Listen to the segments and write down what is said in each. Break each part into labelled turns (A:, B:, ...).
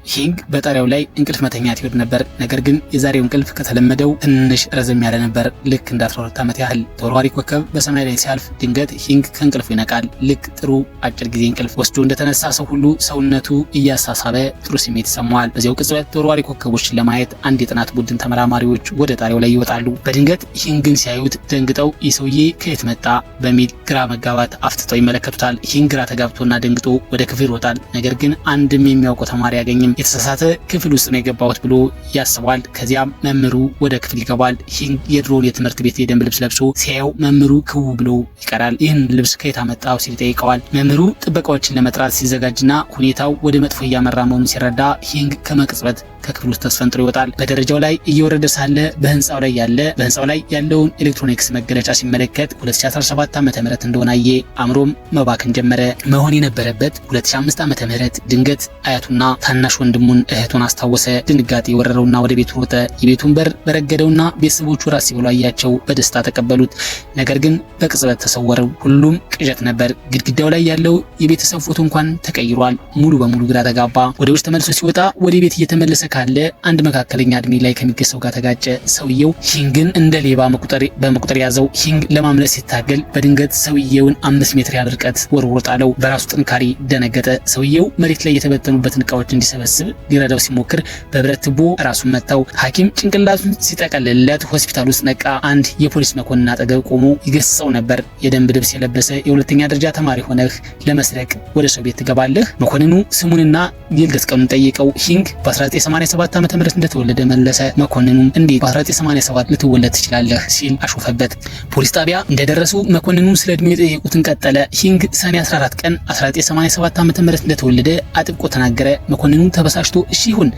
A: ሂንግ በጣሪያው ላይ እንቅልፍ መተኛት ይወድ ነበር። ነገር ግን የዛሬው እንቅልፍ ከተለመደው ትንሽ ረዘም ያለ ነበር። ልክ እንደ 12 ዓመት ያህል ተወርዋሪ ኮከብ በሰማይ ላይ ሲያልፍ ድንገት ሂንግ ከእንቅልፉ ይነቃል። ልክ ጥሩ አጭር ጊዜ እንቅልፍ ወስዶ እንደተነሳ ሰው ሁሉ ሰውነቱ እያሳሳበ ጥሩ ስሜት ይሰማዋል። በዚያው ቅጽበት ተወርዋሪ ኮከቦችን ለማየት አንድ የጥናት ቡድን ተመራማሪዎች ወደ ጣሪያው ላይ ይወጣሉ። በድንገት ሂንግን ሲያዩት ደንግጠው ይህ ሰውዬ ከየት መጣ በሚል ግራ መጋባት አፍጥጠው ይመለከቱታል። ሂንግ ግራ ተጋብቶና ደንግጦ ወደ ክፍል ይሮጣል። ነገር ግን አንድም የሚያውቀው ተማሪ ያገኝም። የተሳሳተ ክፍል ውስጥ ነው የገባሁት ብሎ ያስባል። ከዚያም መምህሩ ወደ ክፍል ይገባል። ሂንግ የድሮውን የትምህርት ቤት የደንብ ልብስ ለብሶ ሲያየው መምህሩ ክው ብሎ ይቀራል። ይህን ልብስ ከየት አመጣው ሲል ይጠይቀዋል። መምህሩ ጥበቃዎችን ለመጥራት ሲዘጋጅና ሁኔታው ወደ መጥፎ እያመራ መሆኑን ሲረዳ ሂንግ ከመቅጽበት ከክፍል ውስጥ ተስፈንጥሮ ይወጣል። በደረጃው ላይ እየወረደ ሳለ በህንጻው ላይ ያለውን ኤሌክትሮኒክስ መገለጫ ሲመለከት 2017 ዓ.ም እንደሆነ አየ። አእምሮም መባከን ጀመረ። መሆን የነበረበት 2005 ዓ.ም ድንገት አያቱና ታናሽ ወንድሙን እህቱን አስታወሰ። ድንጋጤ ወረረውና ወደ ቤቱ ሮጠ። የቤቱን በር በረገደውና ቤተሰቦቹ ራስ ሲብሉ አያቸው። በደስታ ተቀበሉት። ነገር ግን በቅጽበት ተሰወረው። ሁሉም ቅዠት ነበር። ግድግዳው ላይ ያለው የቤተሰብ ፎቶ እንኳን ተቀይሯል። ሙሉ በሙሉ ግራ ተጋባ። ወደ ውስጥ ተመልሶ ሲወጣ ወደ ቤት እየተመለሰ ካለ አንድ መካከለኛ እድሜ ላይ ከሚገሰው ጋር ተጋጨ። ሰውየው ሂንግን እንደ ሌባ በመቁጠር ያዘው። ሂንግ ለማምለጥ ሲታገል በድንገት ሰውየውን 5 ሜትር ያህል ርቀት ወርውሮ ጣለው። በራሱ ጥንካሬ ደነገጠ። ሰውየው መሬት ላይ የተበተኑበትን እቃዎች እንዲሰበስብ ሊረዳው ሲሞክር በብረት ትቦ ራሱን መታው። ሐኪም ጭንቅላቱን ሲጠቀልልለት ሆስፒታል ውስጥ ነቃ። አንድ የፖሊስ መኮንን አጠገብ ቆሞ ይገስጸው ነበር። የደንብ ልብስ የለበሰ የሁለተኛ ደረጃ ተማሪ ሆነህ ለመስረቅ ወደ ሰው ቤት ትገባለህ? መኮንኑ ስሙንና የልደት ቀኑን ጠየቀው። ሂንግ በ1987 ዓ.ም እንደተወለደ መለሰ። መኮንኑም እንዴት በ1987 ልትወለድ ትችላለህ ሲል አሾፈበት። ፖሊስ ጣቢያ እንደደረሱ መኮንኑ ስለ እድሜው የጠየቁትን ቀጠለ። ሂንግ ሰኔ 14 ቀን 1987 ዓ.ም እንደተወለደ አጥብቆ ተናገረ። መኮንኑ ተበሳጭቶ እሺ ይሁን፣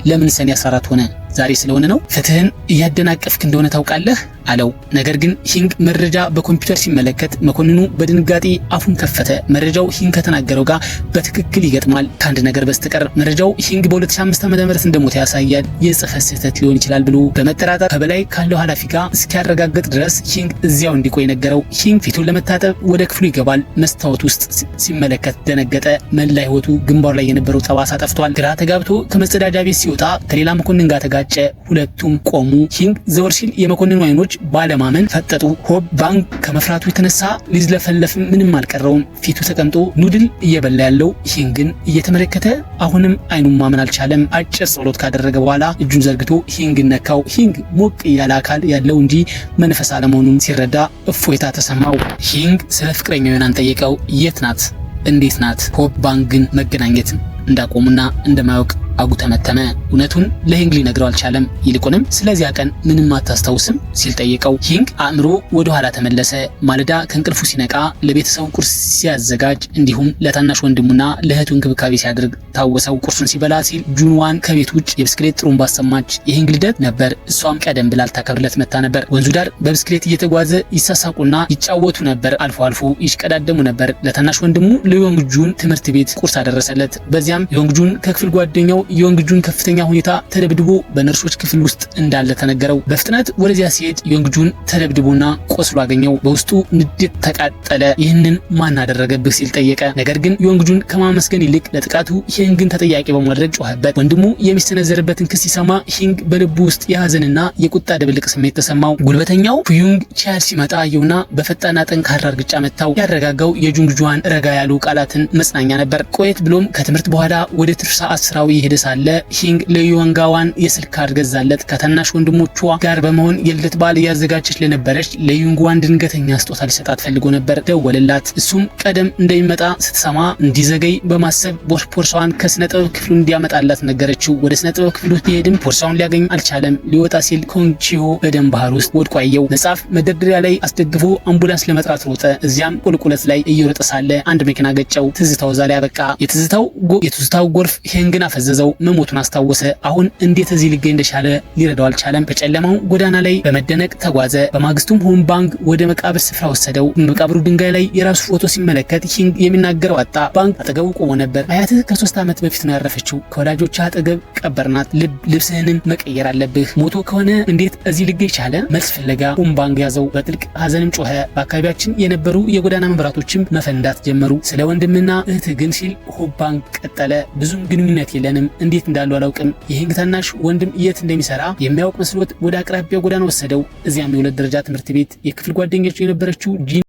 A: ለምን ሰኔ 14 ሆነ? ዛሬ ስለሆነ ነው? ፍትህን እያደናቀፍክ እንደሆነ ታውቃለህ አለው። ነገር ግን ሂንግ መረጃ በኮምፒውተር ሲመለከት መኮንኑ በድንጋጤ አፉን ከፈተ። መረጃው ሂንግ ከተናገረው ጋር በትክክል ይገጥማል። ከአንድ ነገር በስተቀር መረጃው ሂንግ በ2005 ዓ.ም እንደሞተ ያሳያል። የጽህፈት ስህተት ሊሆን ይችላል ብሎ በመጠራጠር ከበላይ ካለው ኃላፊ ጋር እስኪያረጋግጥ ድረስ ሂንግ እዚያው እንዲቆይ ነገረው። ሂንግ ፊቱን ለመታጠብ ወደ ክፍሉ ይገባል። መስታወት ውስጥ ሲመለከት ደነገጠ። መላ ህይወቱ ግንባሩ ላይ የነበረው ጠባሳ ጠፍቷል። ግራ ተጋብቶ ከመጸዳጃ ቤት ሲወጣ ከሌላ መኮንን ጋር ተጋጨ። ሁለቱም ቆሙ። ሂንግ ዘወር ሲል የመኮንኑ አይኖች ባለማመን ፈጠጡ። ሆብ ባንክ ከመፍራቱ የተነሳ ሊዝለፈለፍ ምንም አልቀረውም። ፊቱ ተቀምጦ ኑድል እየበላ ያለው ሂንግን እየተመለከተ አሁንም አይኑን ማመን አልቻለም። አጭር ጸሎት ካደረገ በኋላ እጁን ዘርግቶ ሂንግን ነካው። ሂንግ ሞቅ ያለ አካል ያለው እንጂ መንፈስ አለመሆኑን ሲረዳ እፎይታ ተሰማው። ሂንግ ስለ ፍቅረኛው ዮናን ጠየቀው። የት ናት? እንዴት ናት? ሆብ ባንክ ግን መገናኘት እንዳቆሙና እንደማያውቅ አጉተመተመ። እውነቱን ለሂንግ ሊነግረው አልቻለም። ይልቁንም ስለዚያ ቀን ምንም አታስታውስም ሲል ጠየቀው። ሂንግ አእምሮ ወደ ኋላ ተመለሰ። ማለዳ ከእንቅልፉ ሲነቃ ለቤተሰቡ ቁርስ ሲያዘጋጅ እንዲሁም ለታናሽ ወንድሙና ለእህቱ እንክብካቤ ሲያደርግ ታወሰው። ቁርሱን ሲበላ ሲል ጁንዋን ከቤት ውጭ የብስክሌት ጥሩምባ አሰማች። የሂንግ ልደት ነበር። እሷም ቀደም ብላ ልታከብርለት መታ ነበር። ወንዙ ዳር በብስክሌት እየተጓዘ ይሳሳቁና ይጫወቱ ነበር። አልፎ አልፎ ይሽቀዳደሙ ነበር። ለታናሽ ወንድሙ ለዮንግ ጁን ትምህርት ቤት ቁርስ አደረሰለት። በዚያም ዮንግ ጁን ከክፍል ጓደኛው ዮንግ ጁን ከፍተኛ ሁኔታ ተደብድቦ በነርሶች ክፍል ውስጥ እንዳለ ተነገረው። በፍጥነት ወደዚያ ሲሄድ ዮንግ ጁን ተደብድቦና ቆስሎ አገኘው። በውስጡ ንዴት ተቃጠለ። ይህንን ማን አደረገብህ ሲል ጠየቀ። ነገር ግን ዮንግ ጁን ከማመስገን ይልቅ ለጥቃቱ ሂንግን ተጠያቂ በማድረግ ጮኸበት። ወንድሙ የሚሰነዘርበትን ክስ ሲሰማ ሂንግ በልቡ ውስጥ የሀዘንና የቁጣ ድብልቅ ስሜት ተሰማው። ጉልበተኛው ፉዩንግ ቻል ሲመጣ አየውና በፈጣንና ጠንካራ እርግጫ መታው። ያረጋጋው የጁንግ ጁዋን ረጋ ያሉ ቃላትን መጽናኛ ነበር። ቆየት ብሎም ከትምህርት በኋላ ወደ ትርፍ ሰዓት ስራው ይሄድ ሳለ ሂንግ ለዩንጋዋን የስልክ ካርድ ገዛለት። ከታናሽ ወንድሞቿ ጋር በመሆን የልደት በዓል እያዘጋጀች ለነበረች ለዩንጋዋን ድንገተኛ ስጦታ ሊሰጣት ፈልጎ ነበር። ደወለላት። እሱም ቀደም እንደሚመጣ ስትሰማ እንዲዘገይ በማሰብ ቦርሳዋን ከስነ ጥበብ ክፍሉ እንዲያመጣላት ነገረችው። ወደ ስነ ጥበብ ክፍሉ ቢሄድም ቦርሳውን ሊያገኝ አልቻለም። ሊወጣ ሲል ኮንቺዮ በደም ባህር ውስጥ ወድቆ አየው። መጽሐፍ መደርደሪያ ላይ አስደግፎ አምቡላንስ ለመጥራት ሮጠ። እዚያም ቁልቁለት ላይ እየሮጠ ሳለ አንድ መኪና ገጨው። ትዝታው ዛሬ አበቃ። የትዝታው ጎርፍ ሂንግን አፈዘዘው። መሞቱን አስታወሰ። አሁን እንዴት እዚህ ሊገኝ እንደቻለ ሊረዳው አልቻለም። በጨለማው ጎዳና ላይ በመደነቅ ተጓዘ። በማግስቱም ሆም ባንክ ወደ መቃብር ስፍራ ወሰደው። በመቃብሩ ድንጋይ ላይ የራሱ ፎቶ ሲመለከት ሂንግ የሚናገረው አጣ። ባንክ አጠገቡ ቆሞ ነበር። አያትህ ከ3 ዓመት በፊት ነው ያረፈችው። ከወላጆቿ አጠገብ ቀበርናት። ልብስህንም መቀየር አለብህ። ሞቶ ከሆነ እንዴት እዚህ ሊገኝ ቻለ? መልስ ፍለጋ ሁምባንግ ያዘው። በጥልቅ ሀዘንም ጮኸ። በአካባቢያችን የነበሩ የጎዳና መብራቶችም መፈንዳት ጀመሩ። ስለ ወንድምና እህትህ ግን ሲል ሁምባንግ ቀጠለ። ብዙም ግንኙነት የለንም፣ እንዴት እንዳሉ አላውቅም። የሂንግ ታናሽ ወንድም የት እንደሚሰራ የሚያውቅ መስሎት ወደ አቅራቢያው ጎዳና ወሰደው። እዚያም የሁለት ደረጃ ትምህርት ቤት የክፍል ጓደኛቸው የነበረችው ጂን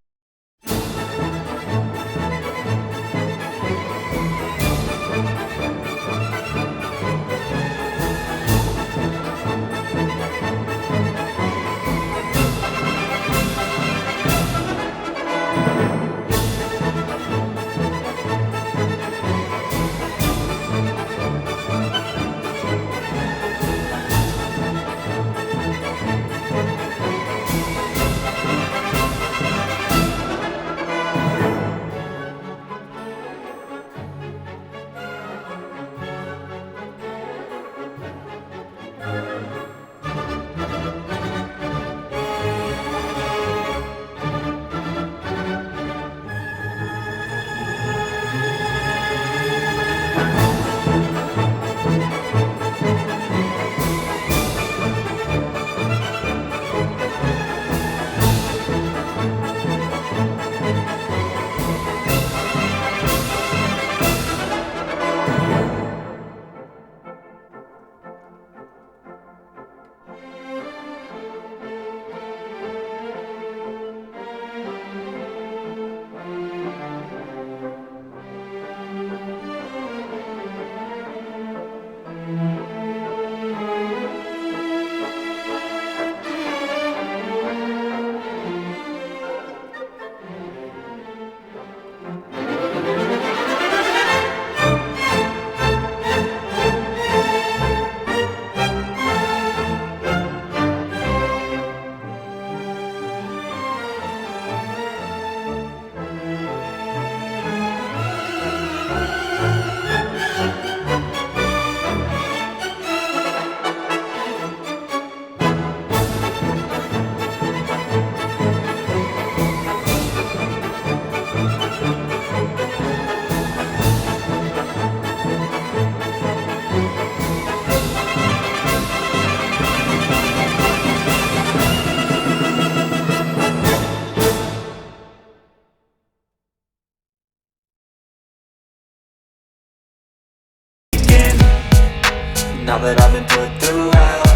B: Now that I've been put through hell,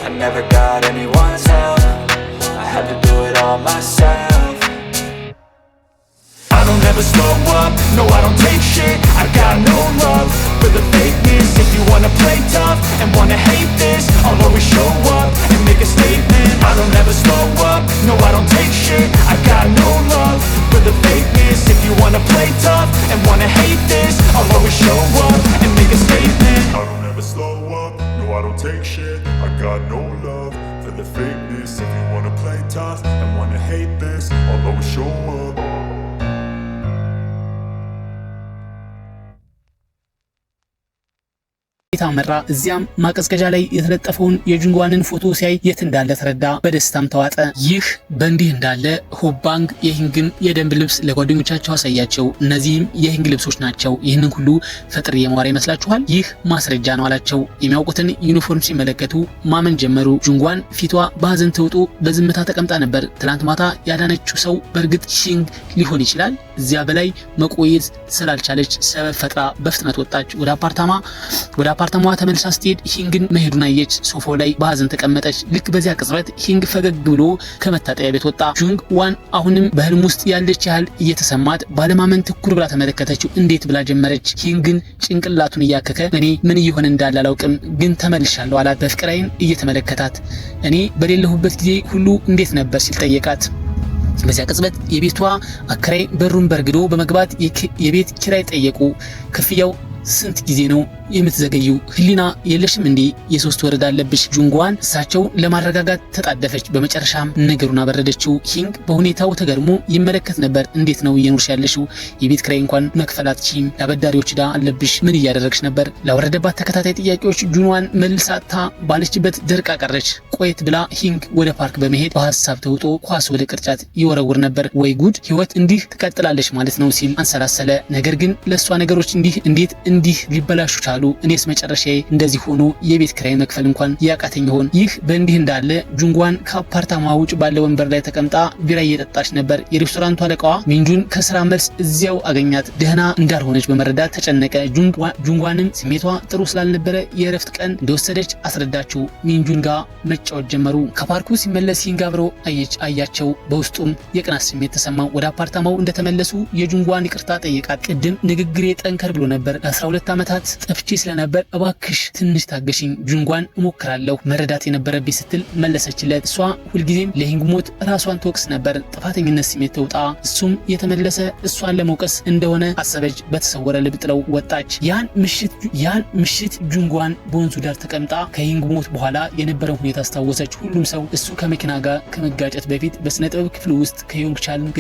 B: I never got anyone's help. I had to do it all myself. I don't ever slow up, no I don't take shit. I got no love for the fakeness. If you wanna play tough and wanna hate this, I'll always show up and make a statement. I don't ever slow up, no I don't take shit. I got no love for the fakeness. If you wanna play tough and wanna hate this, I'll always show up and make a statement.
C: I don't ever slow up, no I don't take shit. I got no love for the fakeness. If you wanna play tough and wanna hate this, I'll always show up.
A: ታመራ እዚያም ማቀዝቀዣ ላይ የተለጠፈውን የጁንጓንን ፎቶ ሲያይ የት እንዳለ ተረዳ። በደስታም ተዋጠ። ይህ በእንዲህ እንዳለ ሁምባንግ የሂንግን የደንብ ልብስ ለጓደኞቻቸው አሳያቸው። እነዚህም የሂንግ ልብሶች ናቸው። ይህንን ሁሉ ፈጥር የማዋራ ይመስላችኋል? ይህ ማስረጃ ነው አላቸው። የሚያውቁትን ዩኒፎርም ሲመለከቱ ማመን ጀመሩ። ጁንጓን ፊቷ በሀዘን ተውጦ በዝምታ ተቀምጣ ነበር። ትላንት ማታ ያዳነችው ሰው በእርግጥ ሂንግ ሊሆን ይችላል። እዚያ በላይ መቆየት ስላልቻለች ሰበብ ፈጥራ በፍጥነት ወጣች። ወደ አፓርታማዋ ተመልሳ ስትሄድ ሂንግን መሄዱን አየች። ሶፋው ላይ በሀዘን ተቀመጠች። ልክ በዚያ ቅጽበት ሂንግ ፈገግ ብሎ ከመታጠቢያ ቤት ወጣ። ጁንግ ዋን አሁንም በህልም ውስጥ ያለች ያህል እየተሰማት ባለማመን ትኩር ብላ ተመለከተችው። እንዴት ብላ ጀመረች። ሂንግን ጭንቅላቱን እያከከ እኔ ምን እየሆነ እንዳለ አላውቅም፣ ግን ተመልሻለሁ አላት። በፍቅር ዓይን እየተመለከታት እኔ በሌለሁበት ጊዜ ሁሉ እንዴት ነበር ሲል ጠየቃት። በዚያ ቅጽበት የቤቷ አከራይ በሩን በርግዶ በመግባት የቤት ኪራይ ጠየቁ። ክፍያው ስንት ጊዜ ነው የምትዘገዩ? ህሊና የለሽም እንዴ? የሶስት ወር ዕዳ አለብሽ። ጁንጓን እሳቸው ለማረጋጋት ተጣደፈች። በመጨረሻም ነገሩን አበረደችው። ሂንግ በሁኔታው ተገርሞ ይመለከት ነበር። እንዴት ነው እየኖርሽ ያለሽው? የቤት ኪራይ እንኳን መክፈል አትችይም። ለአበዳሪዎች ዕዳ አለብሽ። ምን እያደረግሽ ነበር? ላወረደባት ተከታታይ ጥያቄዎች ጁንዋን መልሳታ ባለችበት ደርቃ ቀረች። ቆየት ብላ ሂንግ ወደ ፓርክ በመሄድ በሀሳብ ተውጦ ኳስ ወደ ቅርጫት ይወረውር ነበር። ወይ ጉድ! ህይወት እንዲህ ትቀጥላለች ማለት ነው ሲል አንሰላሰለ። ነገር ግን ለእሷ ነገሮች እንዴት እንዲህ ሊበላሹ ቻሉ? እኔስ መጨረሻዬ እንደዚህ ሆኖ የቤት ኪራይ መክፈል እንኳን ያቃተኝ ይሆን? ይህ በእንዲህ እንዳለ ጁንጓን ከአፓርታማ ውጭ ባለ ወንበር ላይ ተቀምጣ ቢራ እየጠጣች ነበር። የሬስቶራንቱ አለቃዋ ሚንጁን ከስራ መልስ እዚያው አገኛት። ደህና እንዳልሆነች በመረዳት ተጨነቀ። ጁንጓንም ስሜቷ ጥሩ ስላልነበረ የእረፍት ቀን እንደወሰደች አስረዳችው። ሚንጁን ጋር መጫወት ጀመሩ። ከፓርኩ ሲመለስ ሂንግ አብሮ አያቸው። በውስጡም የቅናት ስሜት ተሰማው። ወደ አፓርታማው እንደተመለሱ የጁንጓን ይቅርታ ጠየቃት። ቅድም ንግግሬ ጠንከር ብሎ ነበር። ለ12 ዓመታት ጠፍቼ ስለነበር እባክሽ ትንሽ ታገሽኝ፣ ጁንጓን እሞክራለሁ መረዳት የነበረብኝ ስትል መለሰችለት። እሷ ሁልጊዜም ለሂንግ ሞት ራሷን ትወቅስ ነበር። ጥፋተኝነት ስሜት ተውጣ እሱም የተመለሰ እሷን ለመውቀስ እንደሆነ አሰበች። በተሰወረ ልብ ጥለው ወጣች። ያን ምሽት ጁንጓን በወንዙ ዳር ተቀምጣ ከሂንግ ሞት በኋላ የነበረው ሁኔታ አስታወሰች። ሁሉም ሰው እሱ ከመኪና ጋር ከመጋጨት በፊት በስነ ጥበብ ክፍል ውስጥ ከዮንግ ቻልን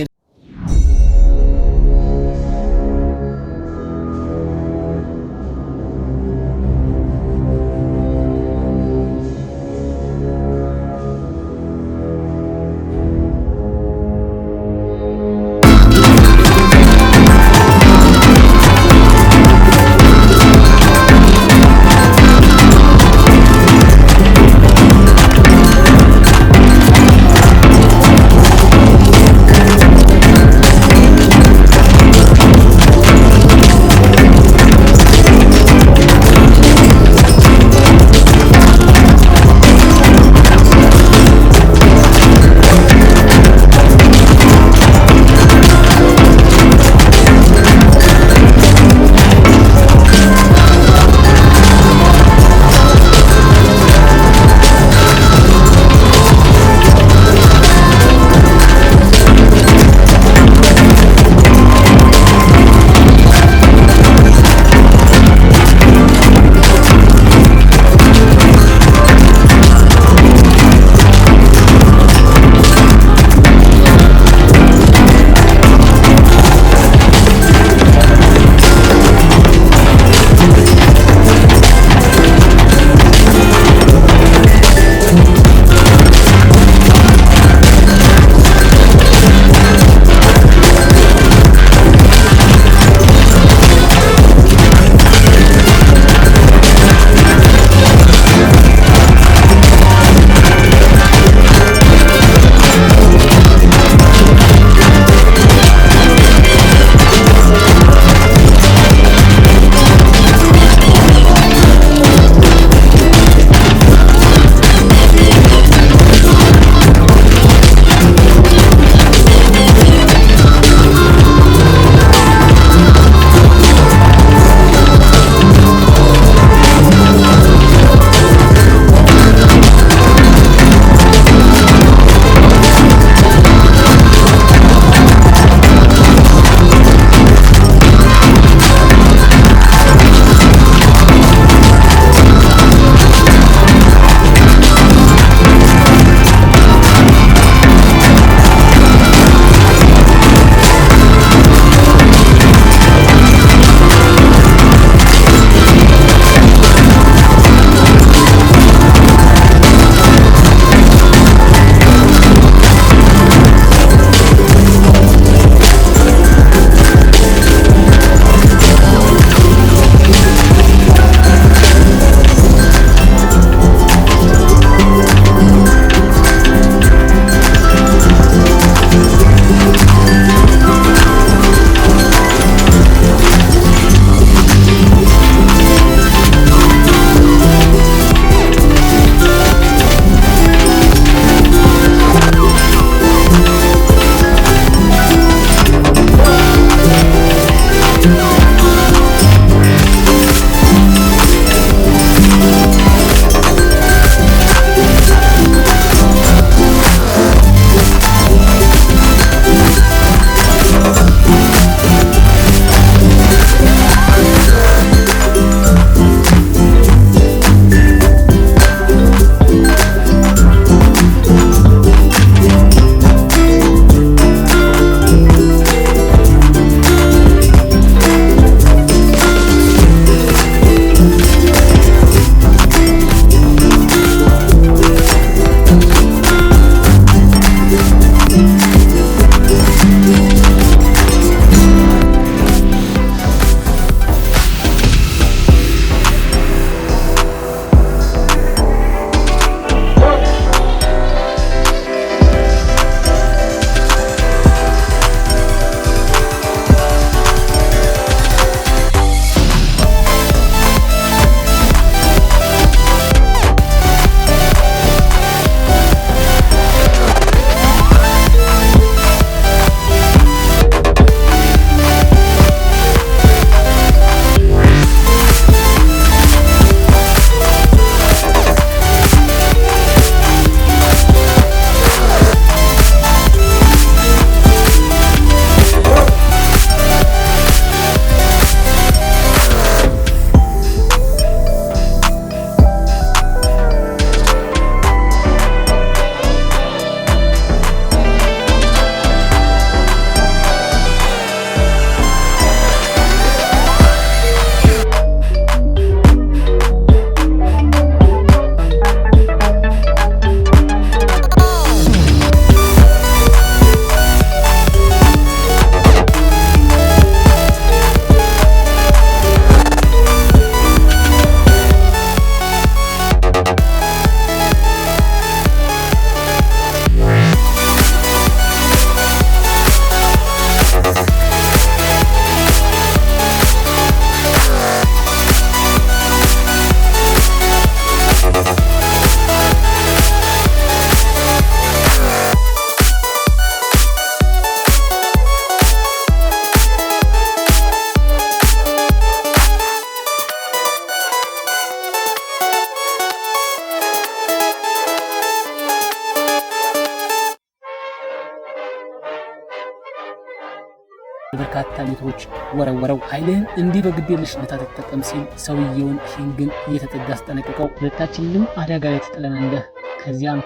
A: በርካታ ሊትሮች ወረወረው። ኃይልህን እንዲህ በግዴለሽነት አትጠቀም ሲል ሰውየውን ሂንግን እየተጠጋ አስጠነቅቀው። ሁለታችንንም አደጋ ላይ ትጥለናለህ። ከዚያም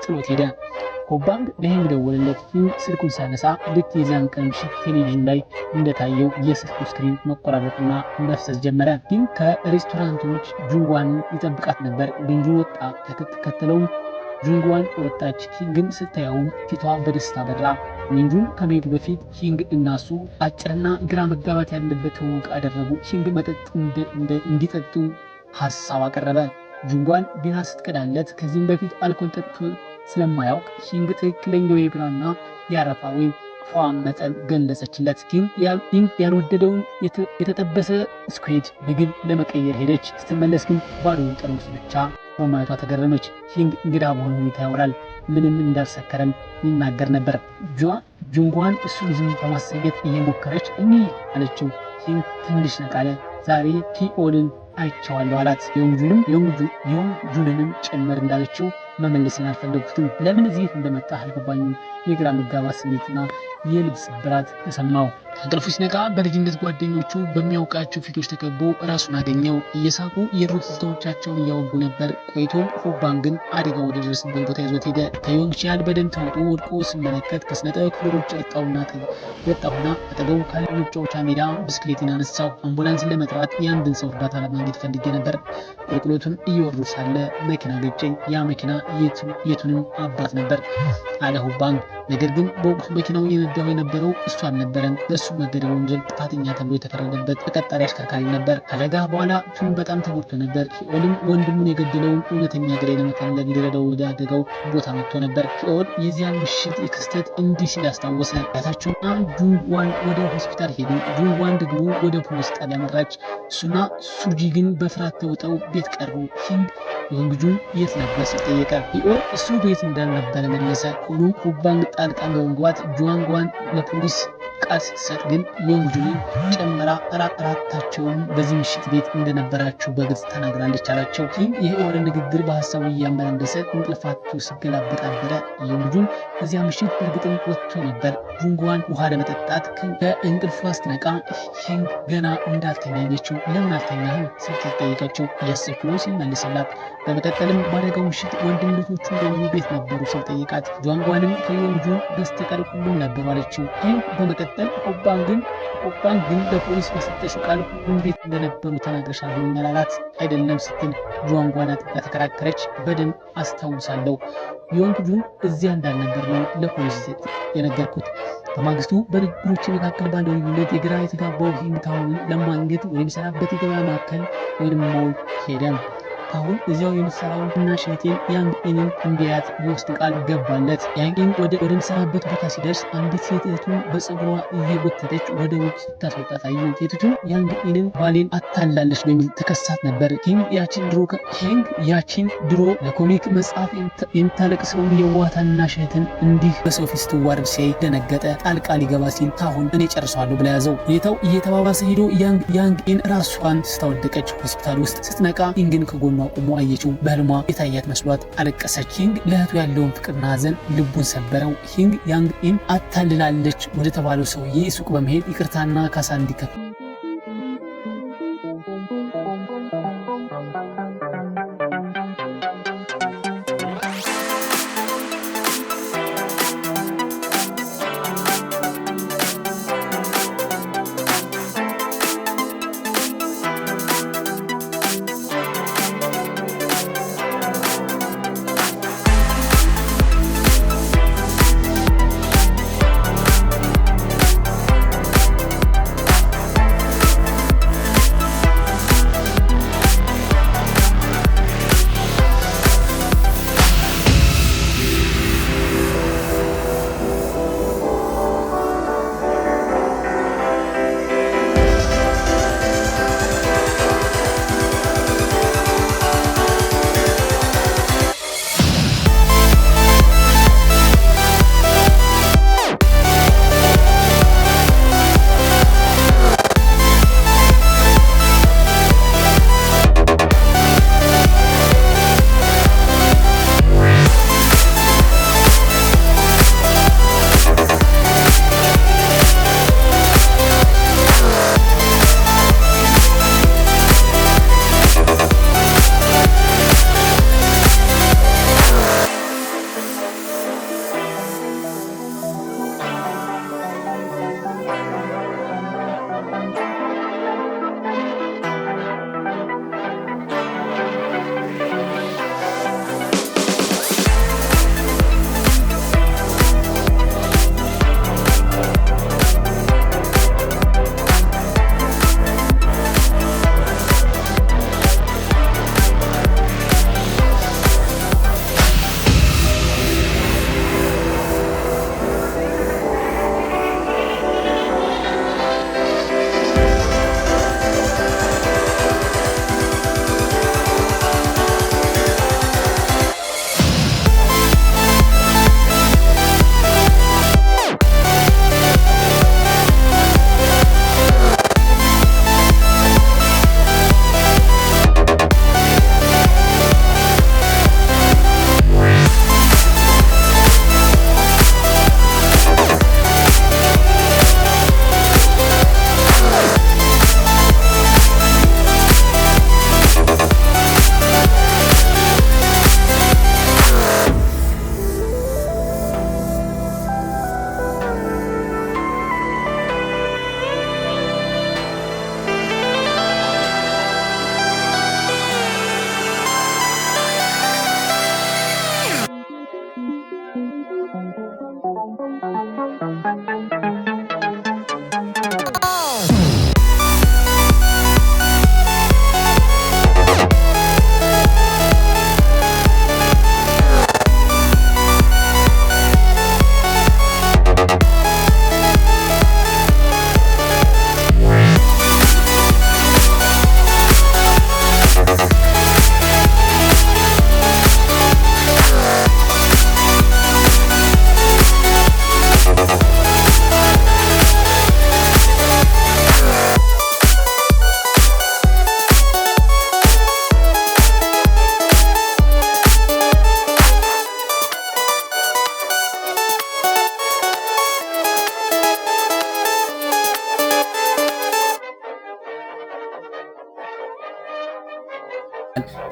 A: ጥሎት ሄደ። ሆባንግ ለሂንግ ደወለለት። ሂንግ ስልኩን ሲያነሳ ልክ የዚያን ቀን ምሽት ቴሌቪዥን ላይ እንደታየው የስልኩ ስክሪን መቆራረጥና መፍሰስ ጀመረ። ሂንግ ከሬስቶራንቶች ጁንጓንን ይጠብቃት ነበር። ግንጁ ወጣ፣ ተከተለውም ጁንጓን ወጣች። ሂንግን ስታየውም ፊቷ በደስታ በራ። ግንጁን ከመሄዱ በፊት ሂንግ እናሱ አጭርና ግራ መጋባት ያለበት ትውውቅ አደረጉ። ሂንግ መጠጥ እንዲጠጡ ሀሳብ አቀረበ። ጁንጓን ቢራ ስትቀዳለት ከዚህም በፊት አልኮል ጠጥቶ ስለማያውቅ ሂንግ ትክክለኛው የቢራና የአረፋ ወይም ፏን መጠን ገለጸችለት። ሂንግ ያልወደደውን የተጠበሰ ስኩዊድ ምግብ ለመቀየር ሄደች። ስትመለስ ግን ባዶውን ጠርሙስ ብቻ በማየቷ ተገረመች። ሂንግ እንግዳ በሆነ ሁኔታ ያወራል። ምንም እንዳልሰከረም ይናገር ነበር። ጁንጓን እሱን ዝም በማሰኘት እየሞከረች እኒህ አለችው። ሂንግ ትንሽ ነቃለ። ዛሬ ኪኦልን አይቼዋለሁ አላት። የወንጁንንም ጭምር እንዳለችው መመለስን አልፈለጉትም። ለምን እዚህ እንደመጣህ አልገባኝም። የግራ መጋባት ስሜትና የልብ ስብራት ተሰማው። ከእንቅልፉ ሲነቃ በልጅነት ጓደኞቹ በሚያውቃቸው ፊቶች ተከቦ ራሱን አገኘው። እየሳቁ የድሮ ትዝታዎቻቸውን እያወጉ ነበር። ቆይቶም ሆባንግን አደጋ ወደ ደረሰበት ቦታ ይዞት ሄደ። ከዮንግቺያል በደም ተውጦ ወድቆ ስመለከት ከስነጥበብ ክፍሎች ወጣሁና አጠገቡ ካለ መጫወቻ ሜዳ ብስክሌትን አነሳው። አምቡላንስን ለመጥራት የአንድን ሰው እርዳታ ለማግኘት ፈልጌ ነበር። ቁልቁሎቱን እየወሩ ሳለ መኪና ገጨኝ። ያ መኪና የቱንም አባት ነበር አለ ሆባንግ። ነገር ግን በወቅቱ መኪናው የነዳው የነበረው እሱ አልነበረም። ለእሱ መገደል ወንጀል ጥፋተኛ ተብሎ የተፈረደበት ተቀጣሪ አሽከርካሪ ነበር። ከአደጋ በኋላ ፊልም በጣም ተጎድቶ ነበር። ኪኦልም ወንድሙን የገደለውን እውነተኛ ገዳይ ለመፈለግ ሊረዳው ወደ አደጋው ቦታ መጥቶ ነበር። ኪኦል የዚያን ምሽት ክስተት እንዲህ ሲል አስታወሰ። አያታቸውና ጁንጓን ወደ ሆስፒታል ሄዱ። ጁንጓን ደግሞ ወደ ፖሊስ ጣቢያ መራች። እሱና ሱጂ ግን በፍርሃት ተውጠው ቤት ቀሩ። ሂንግ ወንግጁን የት ነበር ሲል ጠየቀ። ኪኦል እሱ ቤት እንዳልነበረ መለሰ። ሆኖም ሆባንግ ጣልቃ በመግባት ጁንጓን ለፖሊስ ቃል ስትሰጥ ግን የወንጁን ጨምራ አራታቸውን በዚህ ምሽት ቤት እንደነበራቸው በግልጽ ተናግራለች አላቸው። ይህም የኪኦልን ንግግር በሀሳቡ እያመላለሰ እንቅልፋቸው ሲገላበጥ አደረ። የወንጁን በዚያ ምሽት በእርግጥም ወጥቶ ነበር። ጁንጓን ውሃ ለመጠጣት ከእንቅልፏ ስትነቃ ሂንግ ገና እንዳልተኛኘችው ለምን አልተኛህም ስትል ጠየቀችው። እያሰብኩ ነው ሲል መለሰላት። በመቀጠልም ባደጋው ምሽት ወንድምቶቹ በሙሉ ቤት ነበሩ ሲል ጠየቃት። ጁንጓንም ከወንጁ በስተቀር ሁሉም ነበሩ አለችው። ሂንግ በመቀጠል ሆባንግ ግን ለፖሊስ በሰጠሽው ቃል ሁሉም ቤት እንደነበሩ ተናግረሻል ብሎኛል አላት። አይደለም ስትል ጁንጓን አጥብቃ ተከራከረች። በደንብ አስታውሳለሁ። የወንጁን እዚያ እንዳልነበር ነው ለፖሊስ የነገርኩት። በማግስቱ በንግግሮች መካከል ባለው ልዩነት የግራ የተጋባው ሂንግ ታሁንን ለማግኘት ወደሚሰራበት የገበያ ማዕከል ወይም ሞል ሄደ። ታሁን እዚያው የምትሰራውን እና ሸቴን ያንግ ኢንን እንዲያት ሊወስድ ቃል ገባለት። ያንግ ኢን ወደሚሰራበት ቦታ ሲደርስ አንዲት ሴት እህቱን በፀጉሯ እየጎተተች ወደ ውጭ ስታስወጣት አዩ። ሴቲቱ ያንግ ኢንን ባሌን አታላለች በሚል ተከሳት ነበር። ሂንግ ያቺን ድሮ ለኮሚክ መጽሐፍ የምታለቅሰውን የዋታና ሸትን እንዲህ በሰው ፊት ስትዋረድ ሲያይ ደነገጠ። ጣልቃ ሊገባ ሲል ታሁን እኔ ጨርሰዋለሁ ብላ ያዘው። ሁኔታው እየተባባሰ ሄዶ ያንግ ኢን ራሷን ስታወደቀች ሆስፒታል ውስጥ ስትነቃ ሂንግን ከጎኗ ቆሞ አየችው። በህልሟ የታያት መስሏት አለቀሰች። ሂንግ ለእህቱ ያለውን ፍቅርና ሐዘን ልቡን ሰበረው። ሂንግ ያንግ ኢን አታልላለች ወደ ተባለው ሰውዬ ሱቅ በመሄድ ይቅርታና ካሳ እንዲከፍል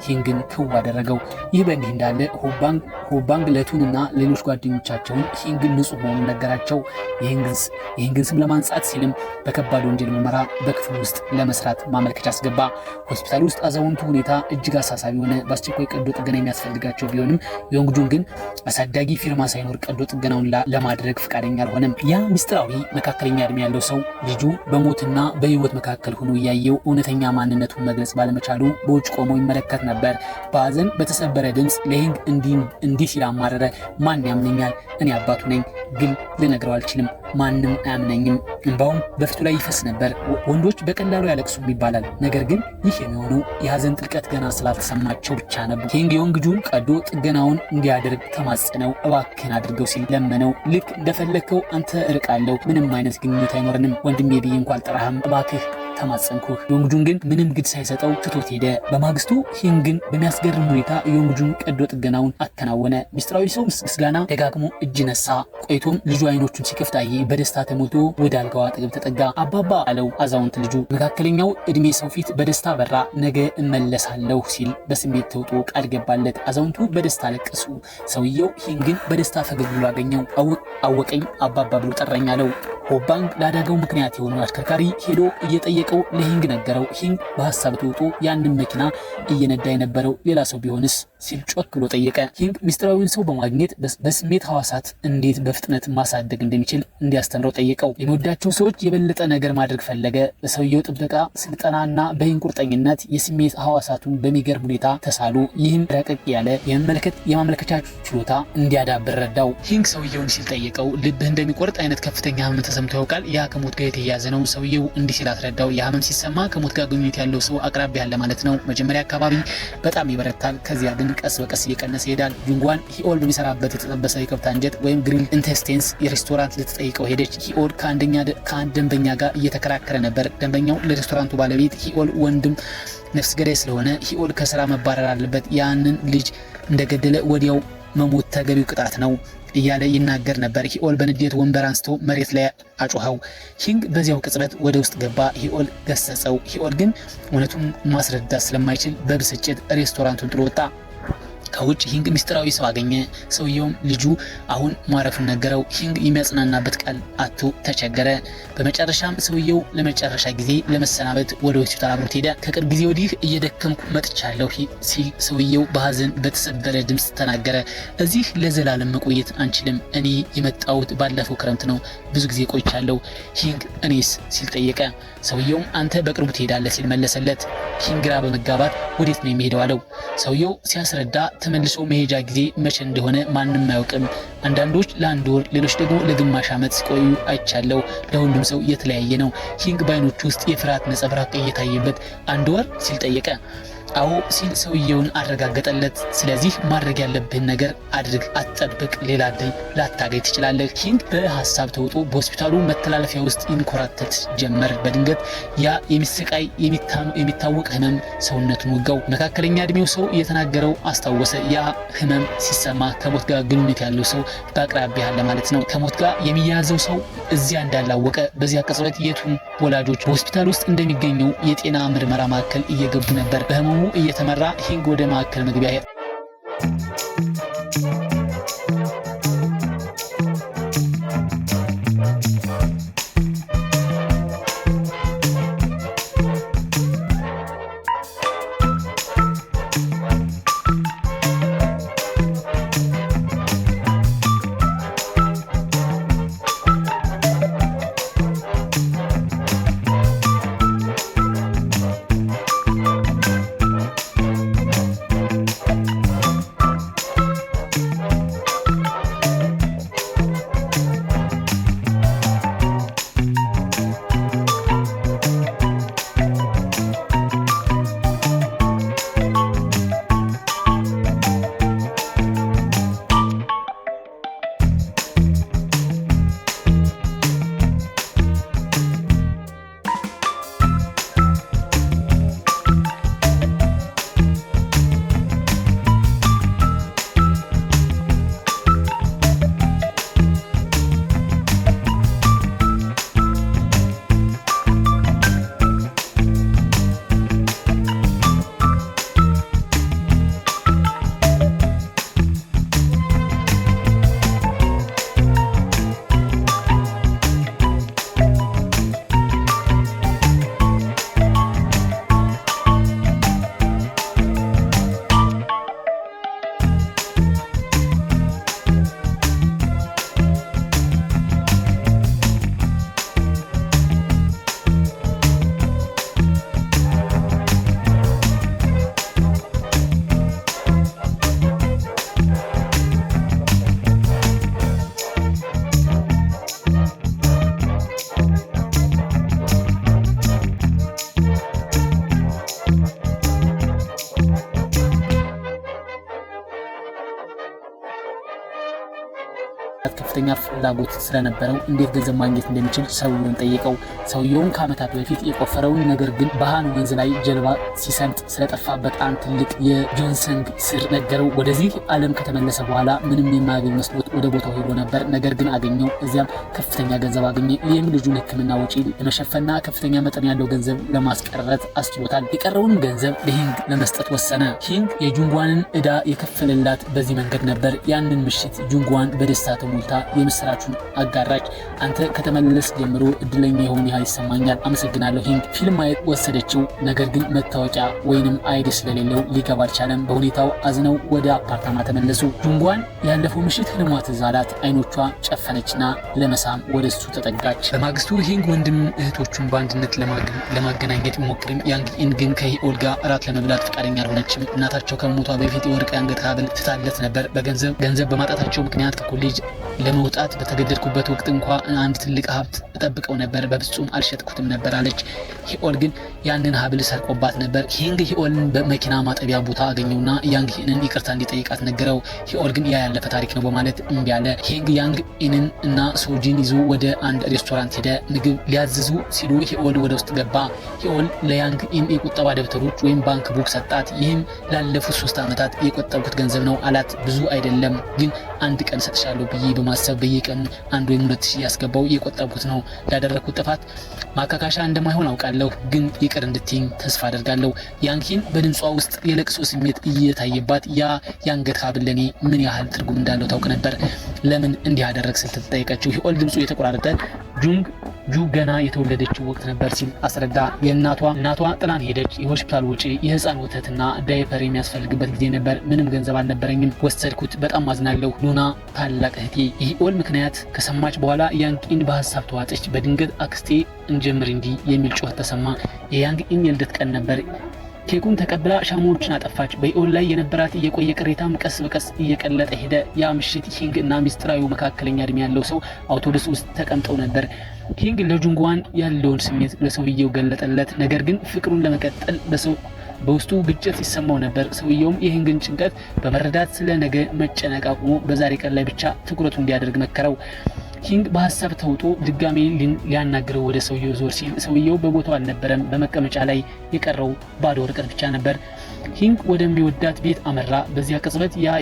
A: ሂንግን ክው አደረገው። ይህ በእንዲህ እንዳለ ሆባንግ ለቱንና ሌሎች ጓደኞቻቸውን ሂንግ ንጹህ መሆኑን ነገራቸው። የሂንግን ስም ለማንጻት ሲልም በከባድ ወንጀል ምርመራ በክፍል ውስጥ ለመስራት ማመልከቻ አስገባ። ሆስፒታል ውስጥ አዛውንቱ ሁኔታ እጅግ አሳሳቢ ሆነ። በአስቸኳይ ቀዶ ጥገና የሚያስፈልጋቸው ቢሆንም ዮንግጁን ግን አሳዳጊ ፊርማ ሳይኖር ቀዶ ጥገናውን ለማድረግ ፈቃደኛ አልሆነም። ያ ምስጢራዊ መካከለኛ እድሜ ያለው ሰው ልጁ በሞትና በህይወት መካከል ሆኖ እያየው እውነተኛ ማንነቱን መግለጽ ባለመቻሉ በውጭ ቆሞ ይመለከት ነበር። በሀዘን በተሰበረ ድምፅ ለሂንግ እንዲህ ሲል አማረረ። ማን ያምነኛል? እኔ አባቱ ነኝ፣ ግን ልነግረው አልችልም። ማንም አያምነኝም። እንባውም በፊቱ ላይ ይፈስ ነበር። ወንዶች በቀላሉ ያለቅሱም ይባላል። ነገር ግን ይህ የሚሆነው የሀዘን ጥልቀት ገና ስላልተሰማቸው ብቻ ነበር። ሂንግ ዮንግጁን ቀዶ ጥገናውን እንዲያደርግ ተማጸነው። እባክህን አድርገው ሲል ለመነው። ልክ እንደፈለግከው አንተ እርቃለሁ፣ ምንም አይነት ግንኙነት አይኖረንም። ወንድሜ ብዬ እንኳን አልጠራህም፣ እባክህ ተማጸንኩህ። ዮንግጁን ግን ምንም ግድ ሳይሰጠው ትቶት ሄደ። በማግስቱ ሂንግን በሚያስገርም ሁኔታ ዮንግጁን ቀዶ ጥገናውን አከናወነ። ሚስጥራዊ ሰው ምስጋና ደጋግሞ እጅ ነሳ። ቆይቶም ልጁ አይኖቹን ሲከፍት አየ። በደስታ ተሞልቶ ወደ አልጋው አጠገብ ተጠጋ። አባባ አለው አዛውንት ልጁ። መካከለኛው እድሜ ሰው ፊት በደስታ በራ። ነገ እመለሳለሁ ሲል በስሜት ተውጦ ቃል ገባለት። አዛውንቱ በደስታ ለቀሱ። ሰውየው ሂንግን በደስታ ፈገግ ብሎ አገኘው። አወቀኝ አባባ ብሎ ጠራኝ አለው። ሆባንግ ለአደጋው ምክንያት የሆነው አሽከርካሪ ሄዶ እየጠየቀው ለሂንግ ነገረው። ሂንግ በሀሳብ ተውጦ ያንን መኪና እየነዳ የነበረው ሌላ ሰው ቢሆንስ ሲል ጮክ ብሎ ጠየቀ። ሂንግ ሚስጥራዊውን ሰው በማግኘት በስሜት ሐዋሳት እንዴት በፍጥነት ማሳደግ እንደሚችል እንዲያስተምረው ጠየቀው። የሚወዳቸው ሰዎች የበለጠ ነገር ማድረግ ፈለገ። በሰውየው ጥበቃ፣ ስልጠናና በሂንግ ቁርጠኝነት የስሜት ሐዋሳቱን በሚገርም ሁኔታ ተሳሉ። ይህም ረቀቅ ያለ የማመልከቻ ችሎታ እንዲያዳብር ረዳው። ሂንግ ሰውየውን ሲል ጠየቀው። ልብህ እንደሚቆርጥ አይነት ከፍተኛ ህመም ተሰምቶ ያውቃል? ያ ከሞት ጋር የተያያዘ ነው። ሰውየው እንዲህ ሲል አስረዳው። የህመም ሲሰማ ከሞት ጋር ግንኙነት ያለው ሰው አቅራቢያ ያለ ማለት ነው። መጀመሪያ አካባቢ በጣም ይበረታል። ከዚያ ግን ቀስ በቀስ እየቀነሰ ይሄዳል። ጁንጓን ሂኦል በሚሰራበት የተጠበሰ የከብት አንጀት ወይም ግሪል ኢንቴስቲንስ የሬስቶራንት ልትጠይቀው ሄደች። ሂኦል ከአንድ ደንበኛ ጋር እየተከራከረ ነበር። ደንበኛው ለሬስቶራንቱ ባለቤት ሂኦል ወንድም ነፍስ ገዳይ ስለሆነ ሂኦል ከስራ መባረር አለበት፣ ያንን ልጅ እንደገደለ ወዲያው መሞት ተገቢው ቅጣት ነው እያለ ይናገር ነበር። ሂኦል በንዴት ወንበር አንስቶ መሬት ላይ አጮኸው። ሂንግ በዚያው ቅጽበት ወደ ውስጥ ገባ። ሂኦል ገሰጸው። ሂኦል ግን እውነቱን ማስረዳት ስለማይችል በብስጭት ሬስቶራንቱን ጥሎ ወጣ። ከውጭ ሂንግ ሚስጥራዊ ሰው አገኘ። ሰውየውም ልጁ አሁን ማረፉን ነገረው። ሂንግ የሚያጽናናበት ቃል አጥቶ ተቸገረ። በመጨረሻም ሰውየው ለመጨረሻ ጊዜ ለመሰናበት ወደ ሆስፒታል አብሮት ሄደ። ከቅርብ ጊዜ ወዲህ እየደከምኩ መጥቻለሁ ሲል ሰውየው በሀዘን በተሰበረ ድምፅ ተናገረ። እዚህ ለዘላለም መቆየት አንችልም። እኔ የመጣሁት ባለፈው ክረምት ነው። ብዙ ጊዜ ቆይቻለሁ። ሂንግ እኔስ ሲል ጠየቀ። ሰውየውም አንተ በቅርቡ ትሄዳለህ ሲል መለሰለት። ሂንግ ግራ በመጋባት ወዴት ነው የሚሄደው አለው። ሰውየው ሲያስረዳ ተመልሶ መሄጃ ጊዜ መቼ እንደሆነ ማንም አያውቅም። አንዳንዶች ለአንድ ወር፣ ሌሎች ደግሞ ለግማሽ ዓመት ሲቆዩ አይቻለው። ለሁሉም ሰው የተለያየ ነው። ሂንግ በዓይኖቹ ውስጥ የፍርሃት ነጸብራቅ እየታየበት አንድ ወር ሲል ጠየቀ። አዎ ሲል ሰውየውን አረጋገጠለት። ስለዚህ ማድረግ ያለብህን ነገር አድርግ፣ አትጠብቅ፣ ሌላ እድል ላታገኝ ትችላለህ። ሂንግ በሀሳብ ተውጦ በሆስፒታሉ መተላለፊያ ውስጥ ይንኮራተት ጀመር። በድንገት ያ የሚሰቃይ የሚታወቅ ህመም ሰውነቱን ወጋው። መካከለኛ እድሜው ሰው እየተናገረው አስታወሰ። ያ ህመም ሲሰማ ከሞት ጋር ግንኙነት ያለው ሰው በአቅራቢያ ያለ ማለት ነው። ከሞት ጋር የሚያያዘው ሰው እዚያ እንዳላወቀ በዚያ ቅጽበት የቱን ወላጆች በሆስፒታል ውስጥ እንደሚገኘው የጤና ምርመራ ማዕከል እየገቡ ነበር። በህመሙ እየተመራ ሂንግ ወደ ማዕከል መግቢያ ከፍተኛ ፍላጎት ስለነበረው እንዴት ገንዘብ ማግኘት እንደሚችል ሰውየውን ጠየቀው። ሰውየውም ከዓመታት በፊት የቆፈረውን ነገር ግን በሃን ወንዝ ላይ ጀልባ ሲሰምጥ ስለጠፋበት አንድ ትልቅ የጆንሰንግ ስር ነገረው። ወደዚህ ዓለም ከተመለሰ በኋላ ምንም የማያገኝ መስሎት ወደ ቦታው ሄዶ ነበር። ነገር ግን አገኘው። እዚያም ከፍተኛ ገንዘብ አገኘ። ይህም ልጁን ሕክምና ወጪ ለመሸፈንና ከፍተኛ መጠን ያለው ገንዘብ ለማስቀረት አስችሎታል። የቀረውንም ገንዘብ ለሂንግ ለመስጠት ወሰነ። ሂንግ የጁንጓንን ዕዳ የከፈለላት በዚህ መንገድ ነበር። ያንን ምሽት ጁንጓን በደስታ ተሞልታ የምስራቹን አጋራች። አንተ ከተመለስ ጀምሮ እድለኛ የሆነ ያህል ይሰማኛል። አመሰግናለሁ ሂንግ። ፊልም ማየት ወሰደችው። ነገር ግን መታወቂያ ወይንም አይዲ ስለሌለው ሊገባ አልቻለም። በሁኔታው አዝነው ወደ አፓርታማ ተመለሱ። ጁንጓን ያለፈው ምሽት ህልሟ ትዝ አላት። አይኖቿ ጨፈነችና ለመሳም ወደሱ ተጠጋች። በማግስቱ ሂንግ ወንድም እህቶቹን በአንድነት ለማገናኘት ቢሞክርም ያንግ ኢን ግን ከሂኦል ጋር እራት ለመብላት ፈቃደኛ አልሆነችም። እናታቸው ከሞቷ በፊት የወርቅ የአንገት ሐብል ትታለት ነበር። ገንዘብ በማጣታቸው ምክንያት ከኮሌጅ ለመውጣት በተገደድኩበት ወቅት እንኳ አንድ ትልቅ ሀብት እጠብቀው ነበር፣ በፍጹም አልሸጥኩትም ነበር አለች። ሂኦል ግን ያንን ሀብል ሰርቆባት ነበር። ሂንግ ሂኦልን በመኪና ማጠቢያ ቦታ አገኘውና ያንግ ኢንን ይቅርታ እንዲጠይቃት ነገረው። ሂኦል ግን ያ ያለፈ ታሪክ ነው በማለት እምቢ አለ። ሂንግ ያንግ ኢንን እና ሶጂን ይዞ ወደ አንድ ሬስቶራንት ሄደ። ምግብ ሊያዝዙ ሲሉ ሂኦል ወደ ውስጥ ገባ። ሂኦል ለያንግ ኢን የቁጠባ ደብተሮች ወይም ባንክ ቡክ ሰጣት። ይህም ላለፉት 3 ዓመታት የቆጠብኩት ገንዘብ ነው አላት። ብዙ አይደለም ግን አንድ ቀን ሰጥሻለሁ ብዬ በማሰብ በየቀኑ 1 ወይም 2,000 ያስገባው የቆጠብኩት ነው። ያደረኩት ጥፋት ማካካሻ እንደማይሆን አውቃለሁ፣ ግን ይቅር እንድትይኝ ተስፋ አደርጋለሁ። ያንጊን በድምጿ ውስጥ የለቅሶ ስሜት እየታየባት ያ የአንገት ሐብል ለኔ ምን ያህል ትርጉም እንዳለው ታውቅ ነበር። ለምን እንዲህ አደረግ ስትል ተጠየቀችው። ሂኦል ድምፁ የተቆራረጠ ጁ ገና የተወለደችው ወቅት ነበር ሲል አስረዳ። እናቷ ጥላን ሄደች። የሆስፒታል ወጪ፣ የህፃን ወተትና ዳይፐር የሚያስፈልግበት ጊዜ ነበር። ምንም ገንዘብ አልነበረኝም፣ ወሰድኩት። በጣም አዝናለሁ። ሉና ታላቅ እህቴ የሂኦል ምክንያት ከሰማች በኋላ ያንግ ኢን በሀሳብ ተዋጠች። በድንገት አክስቴ እንጀምር እንዲህ የሚል ጩኸት ተሰማ። የያንግ ኢን የልደት ቀን ነበር። ኬኩን ተቀብላ ሻማዎችን አጠፋች። በሂኦል ላይ የነበራት የቆየ ቅሬታም ቀስ በቀስ እየቀለጠ ሄደ። ያ ምሽት ሂንግ እና ሚስጥራዊው መካከለኛ እድሜ ያለው ሰው አውቶቡስ ውስጥ ተቀምጠው ነበር። ሂንግ ለጁንጓን ያለውን ስሜት ለሰውየው ገለጠለት። ነገር ግን ፍቅሩን ለመቀጠል በውስጡ ግጭት ይሰማው ነበር። ሰውየውም የሂንግን ጭንቀት በመረዳት ስለ ነገ መጨነቅ አቁሞ በዛሬ ቀን ላይ ብቻ ትኩረቱ እንዲያደርግ መከረው። ሂንግ በሀሳብ ተውጦ ድጋሜ ሊያናግረው ወደ ሰውየው ዞር ሲል ሰውየው በቦታው አልነበረም። በመቀመጫ ላይ የቀረው ባዶ ወረቀት ብቻ ነበር። ሂንግ ወደሚወዳት ቤት አመራ። በዚያ ቅጽበት ያ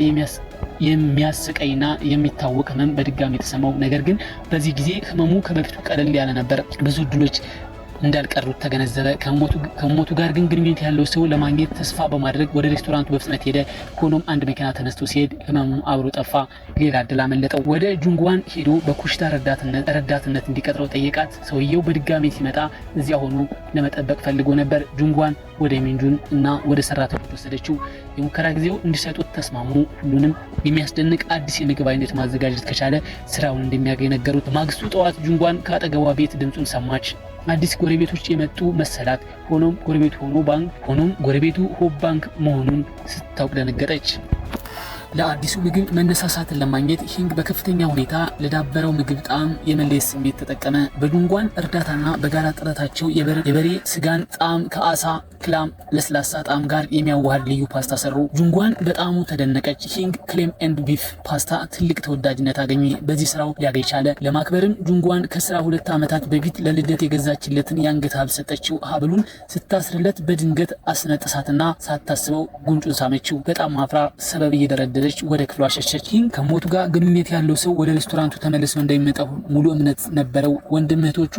A: የሚያስቀይና የሚታወቅ ህመም በድጋሚ ተሰማው። ነገር ግን በዚህ ጊዜ ህመሙ ከበፊቱ ቀለል ያለ ነበር። ብዙ እድሎች እንዳልቀሩት ተገነዘበ። ከሞቱ ጋር ግን ግንኙነት ያለው ሰው ለማግኘት ተስፋ በማድረግ ወደ ሬስቶራንቱ በፍጥነት ሄደ። ሆኖም አንድ መኪና ተነስቶ ሲሄድ ህመሙ አብሮ ጠፋ። ሌላ እድል አመለጠው። ወደ ጁንጓን ሄዶ በኩሽታ ረዳትነት እንዲቀጥረው ጠየቃት። ሰውየው በድጋሚ ሲመጣ እዚያ ሆኖ ለመጠበቅ ፈልጎ ነበር። ጁንጓን ወደ ሚንጁን እና ወደ ሰራተኞች ወሰደችው። የሙከራ ጊዜው እንዲሰጡት ተስማሙ። ሁሉንም የሚያስደንቅ አዲስ የምግብ አይነት ማዘጋጀት ከቻለ ስራውን እንደሚያገኝ ነገሩት። ማግስቱ ጠዋት ጁንጓን ከአጠገቧ ቤት ድምፁን ሰማች። አዲስ ጎረቤቶች የመጡ መሰላት። ሆኖም ጎረቤቱ ሆብ ባንክ መሆኑን ስታውቅ ደነገጠች። ለአዲሱ ምግብ መነሳሳትን ለማግኘት ሂንግ በከፍተኛ ሁኔታ ለዳበረው ምግብ ጣዕም የመለየት ስሜት ተጠቀመ። በጁንጓን እርዳታና በጋራ ጥረታቸው የበሬ ስጋን ጣዕም ከአሳ ክላም ለስላሳ ጣዕም ጋር የሚያዋሃድ ልዩ ፓስታ ሰሩ። ጁንጓን በጣዕሙ ተደነቀች። ሂንግ ክሌም ኤንድ ቢፍ ፓስታ ትልቅ ተወዳጅነት አገኘ። በዚህ ስራው ሊያገኝ ቻለ። ለማክበርም ጁንጓን ከስራ 2 ዓመታት በፊት ለልደት የገዛችለትን የአንገት ሐብል ሰጠችው። ሐብሉን ስታስርለት በድንገት አስነጥሳትና ሳታስበው ጉንጩን ሳመችው። በጣም አፍራ ሰበብ እየደረደረች ወደ ክፍሏ ሸሸች። ሂንግ ከሞቱ ጋር ግንኙነት ያለው ሰው ወደ ሬስቶራንቱ ተመልሶ እንደሚመጣ ሙሉ እምነት ነበረው። ወንድም እህቶቹ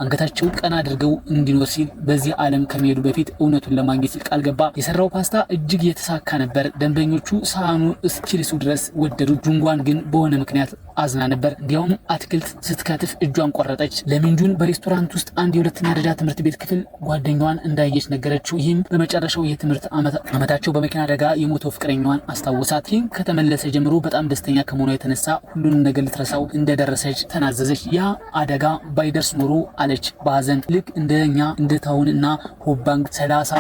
A: አንገታቸው ቀና አድርገው እንዲኖር ሲል በዚህ ዓለም ከመሄዱ በፊት እውነቱን ለማግኘት ሲል ቃል ገባ። የሰራው ፓስታ እጅግ የተሳካ ነበር። ደንበኞቹ ሳህኑ እስኪልሱ ድረስ ወደዱት። ጁንጓን ግን በሆነ ምክንያት አዝና ነበር። እንዲያውም አትክልት ስትከትፍ እጇን ቆረጠች። ለሚንጁን በሬስቶራንት ውስጥ አንድ የሁለተኛ ደረጃ ትምህርት ቤት ክፍል ጓደኛዋን እንዳየች ነገረችው። ይህም በመጨረሻው የትምህርት ዓመታቸው በመኪና አደጋ የሞተው ፍቅረኛዋን አስታወሳት። ይህም ከተመለሰ ጀምሮ በጣም ደስተኛ ከመሆኗ የተነሳ ሁሉንም ነገር ልትረሳው እንደደረሰች ተናዘዘች። ያ አደጋ ባይደርስ ኖሮ አለች በሀዘን ልክ እንደኛ እንደ ታውን እና ሆብ ባንክ 31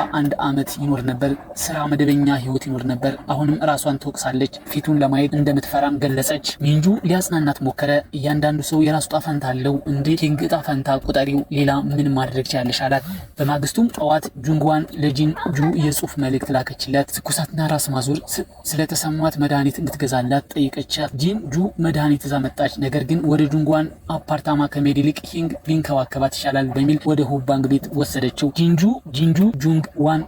A: ዓመት ይኖር ነበር። ስራ መደበኛ ህይወት ይኖር ነበር። አሁንም ራሷን ትወቅሳለች። ፊቱን ለማየት እንደምትፈራም ገለጸች። ሚንጁ ሊያጽናናት ሞከረ። እያንዳንዱ ሰው የራሱ ጣፈንታ አለው። እንዴ ሂንግ ጣፈንታ ቁጠሪው፣ ሌላ ምን ማድረግ ቻለሽ አላት። በማግስቱም ጠዋት ጁንጓን ለጂን ጁ የጽሁፍ መልእክት ላከችለት። ትኩሳትና ራስ ማዞር ስለተሰማት አባት መድኃኒት እንድትገዛላት ጠየቀቻት። ጂንጁ መድኃኒት ይዛ መጣች። ነገር ግን ወደ ጁንጓን አፓርታማ ከመሄድ ይልቅ ሂንግ ቢንከባከባት ይሻላል በሚል ወደ ሆባንግ ቤት ወሰደችው። ጂንጁ ጁንግ ዋን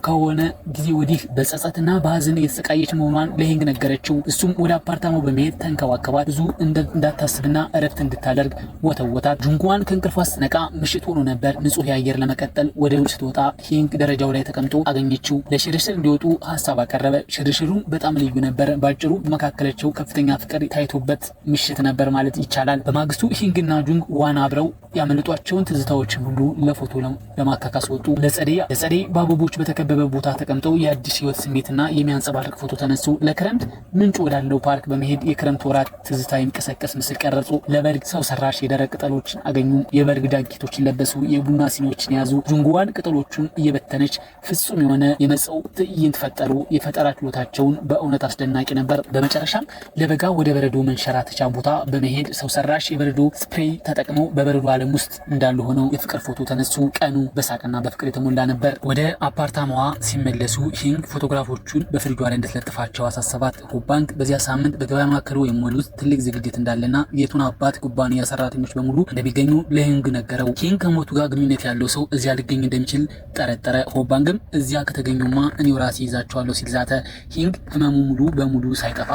A: ከሆነ ጊዜ ወዲህ በጸጸትና በሀዘን እየተሰቃየች መሆኗን ለሂንግ ነገረችው። እሱም ወደ አፓርታማው በመሄድ ተንከባከባት፣ ብዙ እንዳታስብና እረፍት እንድታደርግ ወተወታት። ጁንጓን ከእንቅልፏ ስትነቃ ምሽት ሆኖ ነበር። ንጹህ የአየር ለመቀጠል ወደ ውጭ ስትወጣ ሂንግ ደረጃው ላይ ተቀምጦ አገኘችው። ለሽርሽር እንዲወጡ ሀሳብ አቀረበ። ሽርሽሩ በጣም ልዩ ነበር። ባጭሩ መካከላቸው ከፍተኛ ፍቅር ታይቶበት ምሽት ነበር ማለት ይቻላል። በማግስቱ ሂንግና ጁንግ ዋን አብረው ያመለጧቸውን ትዝታዎችን ሁሉ ለፎቶ ለማካካስ ወጡ። ለጸደይ በአበቦች በተከበበ ቦታ ተቀምጠው የአዲስ ህይወት ስሜትና የሚያንጸባርቅ ፎቶ ተነሱ። ለክረምት ምንጭ ወዳለው ፓርክ በመሄድ የክረምት ወራት ትዝታ የሚቀሰቀስ ምስል ቀረጹ። ለበልግ ሰው ሰራሽ የደረቅ ቅጠሎችን አገኙ። የበልግ ዳጊቶችን ለበሱ። የቡና ሲኒዎችን ያዙ። ጁንጓን ቅጠሎቹን እየበተነች ፍጹም የሆነ የመጸው ትዕይንት ፈጠሩ። የፈጠራ ችሎታቸውን በእውነት አስደናቂ ነበር። በመጨረሻም ለበጋ ወደ በረዶ መንሸራተቻ ቦታ በመሄድ ሰው ሰራሽ የበረዶ ስፕሬይ ተጠቅመው በበረዶ ዓለም ውስጥ እንዳሉ ሆነው የፍቅር ፎቶ ተነሱ። ቀኑ በሳቅና በፍቅር የተሞላ ነበር። ወደ አፓርታማዋ ሲመለሱ ሂንግ ፎቶግራፎቹን በፍሪጇ ላይ እንድትለጥፋቸው አሳሰባት። ሆባንግ በዚያ ሳምንት በገበያ ማዕከሉ ሞል ውስጥ ትልቅ ዝግጅት እንዳለና የቱን አባት ኩባንያ ሰራተኞች በሙሉ እንደሚገኙ ለሂንግ ነገረው። ሂንግ ከሞቱ ጋር ግንኙነት ያለው ሰው እዚያ ሊገኝ እንደሚችል ጠረጠረ። ሆባንግም እዚያ ከተገኙማ እኔው ራሴ ይዛቸዋለሁ ሲል ዛተ። ሂንግ ህመሙ ሙሉ በሙሉ ሳይጠፋ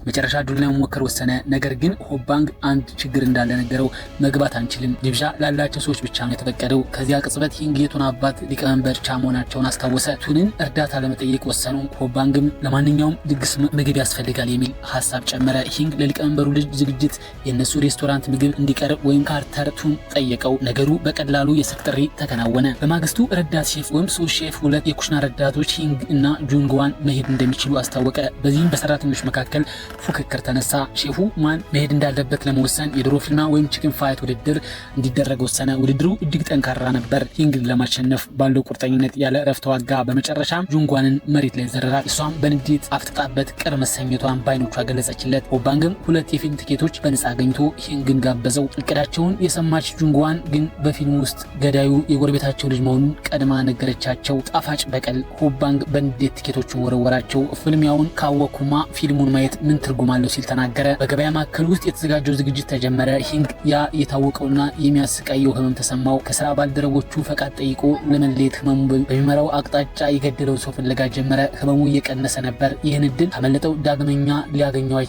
A: መጨረሻ ዱላ ለመሞከር ወሰነ። ነገር ግን ሆባንግ አንድ ችግር እንዳለ ነገረው። መግባት አንችልም፣ ግብዣ ላላቸው ሰዎች ብቻ ነው የተፈቀደው። ከዚያ ቅጽበት ሂንግ የቱን አባት ሊቀመንበር ቻ መሆናቸውን አስታወሰ። ቱንን እርዳታ ለመጠየቅ ወሰኑ። ሆባንግም ለማንኛውም ድግስ ምግብ ያስፈልጋል የሚል ሀሳብ ጨመረ። ሂንግ ለሊቀመንበሩ ልጅ ዝግጅት የነሱ ሬስቶራንት ምግብ እንዲቀርብ ወይም ካርተር ቱን ጠየቀው። ነገሩ በቀላሉ የስልክ ጥሪ ተከናወነ። በማግስቱ ረዳት ሼፍ ወይም ሶስ ሼፍ፣ ሁለት የኩሽና ረዳቶች ሂንግ እና ጁንግዋን መሄድ እንደሚችሉ አስታወቀ። በዚህም በሰራተኞች መካከል ፉክክር ተነሳ። ሼፉ ማን መሄድ እንዳለበት ለመወሰን የዶሮ ፊልማ ወይም ቺክን ፋይት ውድድር እንዲደረግ ወሰነ። ውድድሩ እጅግ ጠንካራ ነበር። ሂንግን ለማሸነፍ ባለው ቁርጠኝነት ያለ እረፍት ተዋጋ። በመጨረሻም ጁንጓንን መሬት ላይ ዘረራት። እሷም በንዴት አፍጥጣበት ቅር መሰኘቷን በአይኖቿ ገለጸችለት። ሆባንግም ሁለት የፊልም ትኬቶች በነጻ አገኝቶ ሂንግን ጋበዘው። እቅዳቸውን የሰማች ጁንጓን ግን በፊልም ውስጥ ገዳዩ የጎረቤታቸው ልጅ መሆኑን ቀድማ ነገረቻቸው። ጣፋጭ በቀል። ሆባንግ በንዴት ትኬቶቹን ወረወራቸው። ፍልሚያውን ካወኩማ ፊልሙን ማየት ምን ትርጉም አለው ሲል ተናገረ። በገበያ ማዕከል ውስጥ የተዘጋጀው ዝግጅት ተጀመረ። ሂንግ ያ የታወቀውና የሚያስቀየው ህመም ተሰማው። ከስራ ባልደረቦቹ ፈቃድ ጠይቆ ለመለየት ህመሙ በሚመራው አቅጣጫ የገደለውን ሰው ፍለጋ ጀመረ። ህመሙ እየቀነሰ ነበር። ይህን እድል ካመለጠው ዳግመኛ ላያገኘው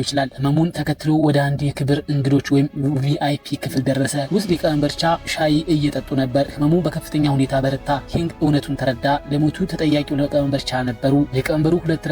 A: ይችላል። ህመሙን ተከትሎ ወደ አንድ የክብር እንግዶች ወይም ቪአይፒ ክፍል ደረሰ። ውስጥ ሊቀመንበር ቻ ሻይ እየጠጡ ነበር። ህመሙ በከፍተኛ ሁኔታ በረታ። ሂንግ እውነቱን ተረዳ። ለሞቱ ተጠያቂው ሊቀመንበር ቻ ነበሩ። ሊቀመንበሩ ሁለት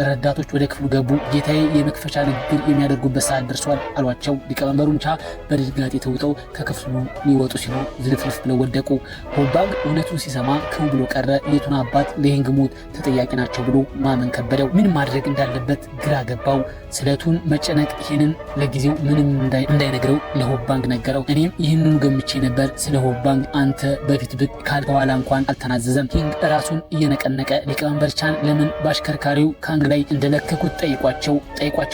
A: ረዳቶች ወደ ክፍሉ ገቡ። ጌታዬ የመክፈቻ ንግግር የሚያደርጉበት ሰዓት ደርሷል አሏቸው። ሊቀመንበሩን ቻ በድንጋጤ ተውጠው ከክፍሉ ሊወጡ ሲሉ ዝልፍልፍ ብለው ወደቁ። ሆባንግ እውነቱን ሲሰማ ክው ብሎ ቀረ። የቱን አባት ለሂንግ ሞት ተጠያቂ ናቸው ብሎ ማመን ከበደው። ምን ማድረግ እንዳለበት ግራ ገባው። ስለቱን መጨነቅ ይህንን ለጊዜው ምንም እንዳይነግረው ለሆባንግ ነገረው። እኔም ይህንኑ ገምቼ ነበር። ስለ ሆባንግ አንተ በፊት ብቅ ካል በኋላ እንኳን አልተናዘዘም። ሂንግ ራሱን እየነቀነቀ ሊቀመንበር ቻን ለምን በአሽከርካሪው ካንግ ላይ እንደለከኩት ጠይቋቸው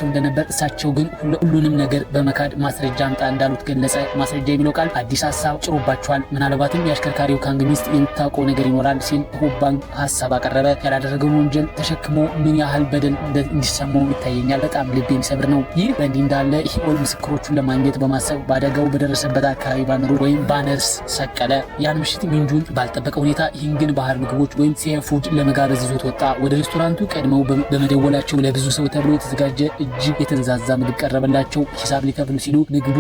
A: እንደነበር፣ እሳቸው ግን ሁሉንም ነገር በመካድ ማስረጃ አምጣ እንዳሉት ገለጸ። ማስረጃ የሚለው ቃል አዲስ ሀሳብ ጭሮባቸዋል። ምናልባትም የአሽከርካሪው ካንግ ሚስት የምታውቀው ነገር ይኖራል ሲል ሆባንግ ሀሳብ አቀረበ። ያላደረገውን ወንጀል ተሸክሞ ምን ያህል በደል እንዲሰማው ይታየኛል። በጣም ልብ የሚሰብር ነው። ይህ በእንዲህ እንዳለ ሂኦል ምስክሮቹን ለማግኘት በማሰብ በአደጋው በደረሰበት አካባቢ ባነርስ ሰቀለ። ያን ምሽት ሚንጁን ባልጠበቀ ሁኔታ ሂንግን ባህር ምግቦች ወይም ሲፉድ ለመጋበዝ ይዞት ወጣ። ወደ ሬስቶራንቱ ቀድመው በመደወላቸው ለብዙ ሰው ተብሎ የተዘጋጀ እጅግ የተንዛዛ ምግብ ቀረበላቸው። ሂሳብ ሊከፍሉ ሲሉ ምግቡ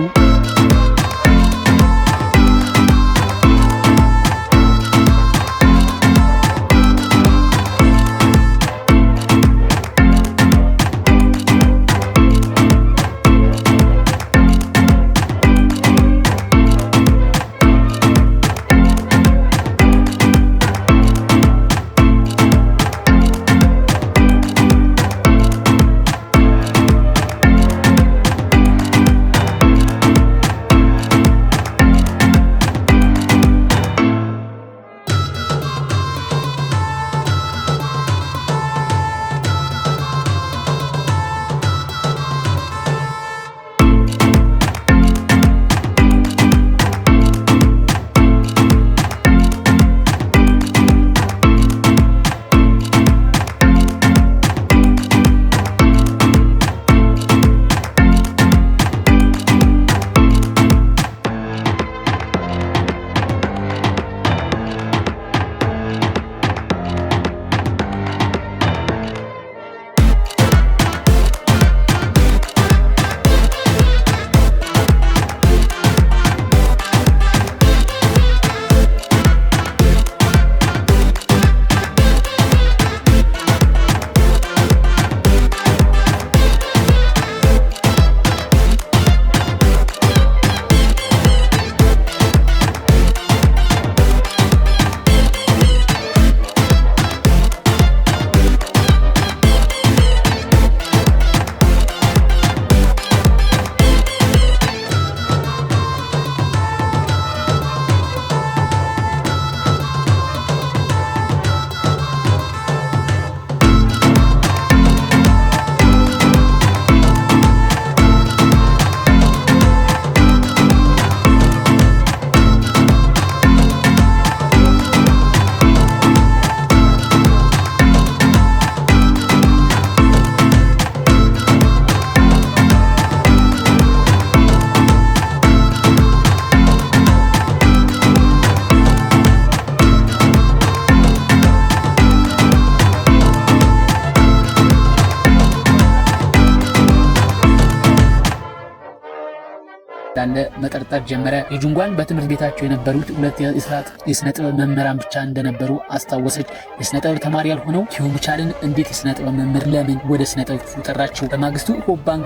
A: እንዳለ መጠርጠር ጀመረ። የጁንጓን በትምህርት ቤታቸው የነበሩት ሁለት የስነ ጥበብ መምህራን ብቻ እንደነበሩ አስታወሰች። የስነ ጥበብ ተማሪ ያልሆነው ሂዩንግ ቻልን እንዴት የስነ ጥበብ መምህር ለምን ወደ ስነ ጥበብ ክፍሉ ጠራችው? በማግስቱ ሆባንግ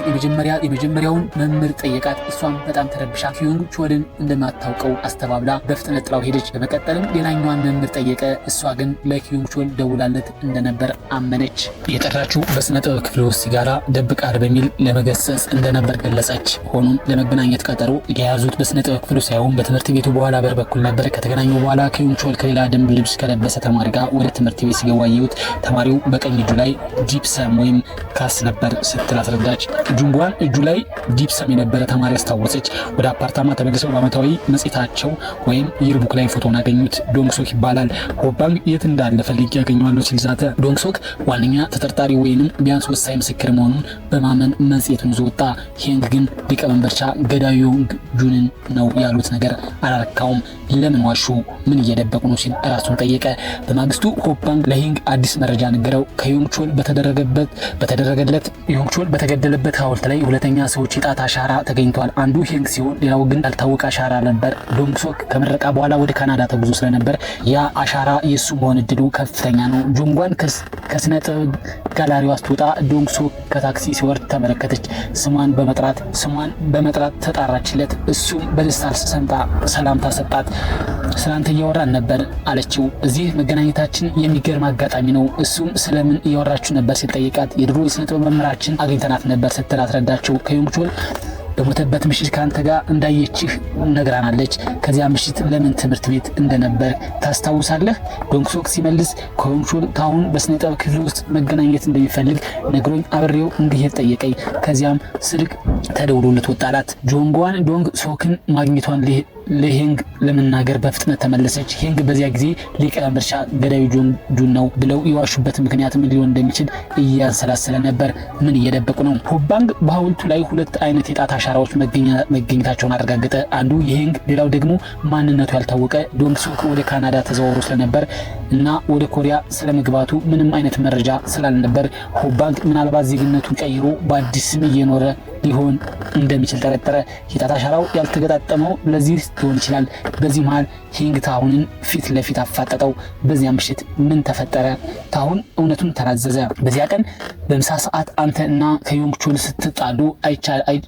A: የመጀመሪያውን መምህር ጠየቃት። እሷም በጣም ተረብሻ ሂዩንግ ቾልን እንደማታውቀው አስተባብላ በፍጥነት ጥላው ሄደች። በመቀጠልም ሌላኛዋን መምህር ጠየቀ። እሷ ግን ለሂዩንግ ቾል ደውላለት እንደነበር አመነች። የጠራችው በስነ ጥበብ ክፍል ውስጥ ሲጋራ ደብቃል በሚል ለመገሰጽ እንደነበር ገለጸች። ሆኖም ለመገናኘት ቀጠሮ የያዙት በስነ ጥበብ ክፍሉ ሳይሆን በትምህርት ቤቱ በኋላ በር በኩል ነበር። ከተገናኙ በኋላ ሂዩንግ ቾል ከሌላ ደንብ ልብስ ከለበሰ ተማሪ ጋር ወደ ትምህርት ቤት ሲገባ ያዩት። ተማሪው በቀኝ እጁ ላይ ጂፕሰም ወይም ካስ ነበር ስትል አስረዳች። ጁንጓን እጁ ላይ ጂፕሰም የነበረ ተማሪ አስታወሰች። ወደ አፓርታማ ተመልሰው በዓመታዊ መጽሔታቸው ወይም ይርቡክ ላይ ፎቶን አገኙት። ዶንግሶክ ይባላል። ሆባንግ የት እንዳለ ፈልጌ ያገኘዋለሁ ሲል ዛተ። ዶንግሶክ ዋነኛ ተጠርጣሪ ወይንም ቢያንስ ወሳኝ ምስክር መሆኑን በማመን መጽሔቱን ይዞ ወጣ። ሂዩንግ ግን ሊቀመንበርቻ ገዳዩ ዮንግ ጁንን ነው ያሉት ነገር አላረካውም። ለምን ዋሹ? ምን እየደበቁ ነው ሲል ራሱን ጠየቀ። በማግስቱ ሆባንግ ለሂዩንግ አዲስ መረጃ ነገረው። ከሂዩንግ ቾል በተደረገለት ሂዩንግ ቾል በተገደለበት ሐውልት ላይ ሁለተኛ ሰዎች የጣት አሻራ ተገኝቷል። አንዱ ሂዩንግ ሲሆን ሌላው ግን ያልታወቀ አሻራ ነበር። ዶንግሶክ ከምረቃ በኋላ ወደ ካናዳ ተጉዞ ስለነበር ያ አሻራ የሱ መሆን እድሉ ከፍተኛ ነው። ጁንጓን ከስነ ጥበብ ጋላሪዋ ስትወጣ ዶንግሶክ ከታክሲ ሲወርድ ተመለከተች። ስሟን በመጥራት ተጣራችለት። እሱም በደስታ ሰላምታ ሰጣት። ስላንተ እያወራን ነበር አለችው። እዚህ መገናኘታችን የሚገርም አጋጣሚ ነው። እሱም ስለምን እያወራችሁ ነበር ሲል ጠይቃት። የድሮ የስነ ጥበብ መምህራችን አግኝተናት ነበር ስትል አስረዳችው። ከሂዩንግ ቾል በሞተበት ምሽት ካንተ ጋር እንዳየችህ ነግራናለች። ከዚያ ምሽት ለምን ትምህርት ቤት እንደነበር ታስታውሳለህ? ዶንግሶክ ሲመልስ ከሂዩንግ ቾል ታሁን በስነ ጥበብ ክፍል ውስጥ መገናኘት እንደሚፈልግ ነግሮኝ አብሬው እንዲሄድ ጠየቀኝ። ከዚያም ስልክ ተደውሎለት ወጣላት። ጆንጓን ዶንግሶክን ማግኘቷን ለሂዩንግ ለመናገር በፍጥነት ተመለሰች። ሂዩንግ በዚያ ጊዜ ሊቀመንበርቻ ገዳዩ ጁን ነው ብለው የዋሹበት ምክንያት ምን ሊሆን እንደሚችል እያንሰላሰለ ነበር። ምን እየደበቁ ነው? ሆባንግ በሐውልቱ ላይ ሁለት አይነት የጣት አሻራዎች መገኘታቸውን አረጋገጠ። አንዱ የሂዩንግ፣ ሌላው ደግሞ ማንነቱ ያልታወቀ። ዶንግሶክ ወደ ካናዳ ተዘዋውሮ ስለነበር እና ወደ ኮሪያ ስለመግባቱ ምንም አይነት መረጃ ስላልነበር ሆባንግ ምናልባት ዜግነቱን ቀይሮ በአዲስ ስም እየኖረ ሊሆን እንደሚችል ጠረጠረ። የጣት አሻራው ያልተገጣጠመው ለዚህ ሊሆን ይችላል። በዚህ መሃል ሂዩንግ ታሁንን ፊት ለፊት አፋጠጠው። በዚያ ምሽት ምን ተፈጠረ? ታሁን እውነቱን ተናዘዘ። በዚያ ቀን በምሳ ሰዓት አንተ እና ከሂዩንግ ቾል ስትጣሉ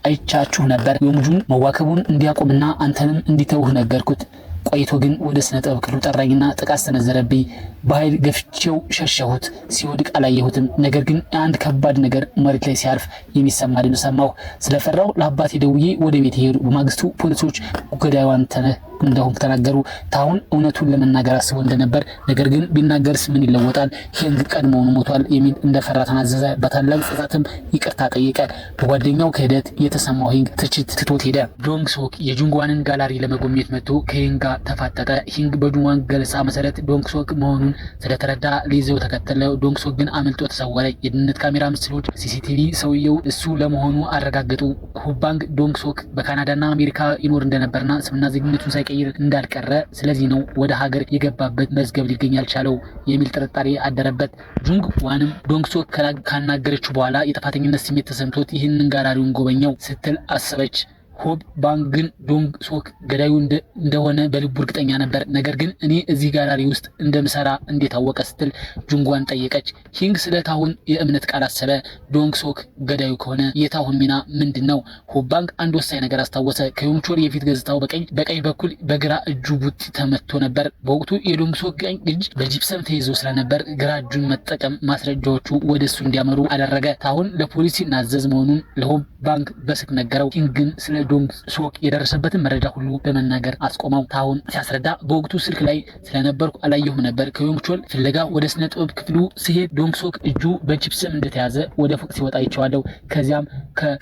A: አይቻችሁ ነበር። ዮንግ ጁን መዋከቡን እንዲያቆምና አንተንም እንዲተውህ ነገርኩት። ቆይቶ ግን ወደ ስነ ጥበብ ክፍሉ ጠራኝና ጥቃት ሰነዘረብኝ። በኃይል ገፍቼው ሸሸሁት። ሲወድቅ አላየሁትም። ነገር ግን አንድ ከባድ ነገር መሬት ላይ ሲያርፍ የሚሰማ ድምፅ ሰማሁ። ስለፈራው ለአባቴ ደውዬ ወደ ቤት ሄዱ። በማግስቱ ፖሊሶች ገዳዩ አንተ ነህ እንደሆንክ ተናገሩ። ታሁን እውነቱን ለመናገር አስቦ እንደነበር፣ ነገር ግን ቢናገርስ ምን ይለወጣል? ሂዩንግ ቀድሞውኑ ሞቷል የሚል እንደፈራ ተናዘዘ። በታላቅ ጸጸትም ይቅርታ ጠየቀ። በጓደኛው ክህደት የተሰማው ሂዩንግ ትችት ትቶት ሄደ። ዶንግሶክ የጁንጓንን ጋላሪ ለመጎብኘት መጥቶ ከሂዩንግ ጋር ተፋጠጠ። ሂዩንግ በጁንጓን ገለጻ መሰረት ዶንግሶክ መሆኑን ስለተረዳ ሊይዘው ተከተለው። ዶንግሶክ ግን አምልጦ ተሰወረ። የደህንነት ካሜራ ምስሎች ሲሲቲቪ ሰውየው እሱ ለመሆኑ አረጋገጡ። ሆባንግ ዶንግሶክ በካናዳና አሜሪካ ይኖር እንደነበርና ስምና ዜግነቱን ሳይቀይር እንዳልቀረ፣ ስለዚህ ነው ወደ ሀገር የገባበት መዝገብ ሊገኝ ያልቻለው የሚል ጥርጣሬ አደረበት። ጁንጓንም ዶንግሶክ ካናገረችው በኋላ የጥፋተኝነት ስሜት ተሰምቶት ይህንን ጋላሪውን ጎበኘው ስትል አሰበች። ሆባንግ ግን ዶንግሶክ ገዳዩ እንደሆነ በልቡ እርግጠኛ ነበር። ነገር ግን እኔ እዚህ ጋላሪ ውስጥ እንደምሰራ እንዴት አወቀ ስትል ጁንጓን ጠየቀች። ሂዩንግ ስለ ታሁን የእምነት ቃል አሰበ። ዶንግሶክ ገዳዩ ከሆነ የታሁን ሚና ምንድን ነው? ሆባንግ አንድ ወሳኝ ነገር አስታወሰ። ከሂዩንግ ቾል የፊት ገጽታው በቀኝ በኩል በግራ እጁ ቡጢ ተመቶ ነበር። በወቅቱ የዶንግሶክ ቀኝ እጅ በጂፕሰም ተይዞ ስለነበር ግራ እጁን መጠቀም ማስረጃዎቹ ወደ እሱ እንዲያመሩ አደረገ። ታሁን ለፖሊስ ሲናዘዝ መሆኑን ለሆባንግ በስልክ ነገረው። ሂዩንግ ግን ስለ ዶንግሶክ የደረሰበትን መረጃ ሁሉ በመናገር አስቆመው። ታሁን ሲያስረዳ በወቅቱ ስልክ ላይ ስለነበርኩ አላየሁም ነበር። ከሂዩንግ ቾል ፍለጋ ወደ ስነ ጥበብ ክፍሉ ሲሄድ ዶንግሶክ እጁ በጂፕሰም እንደተያዘ ወደ ፎቅ ሲወጣ ይቸዋለሁ።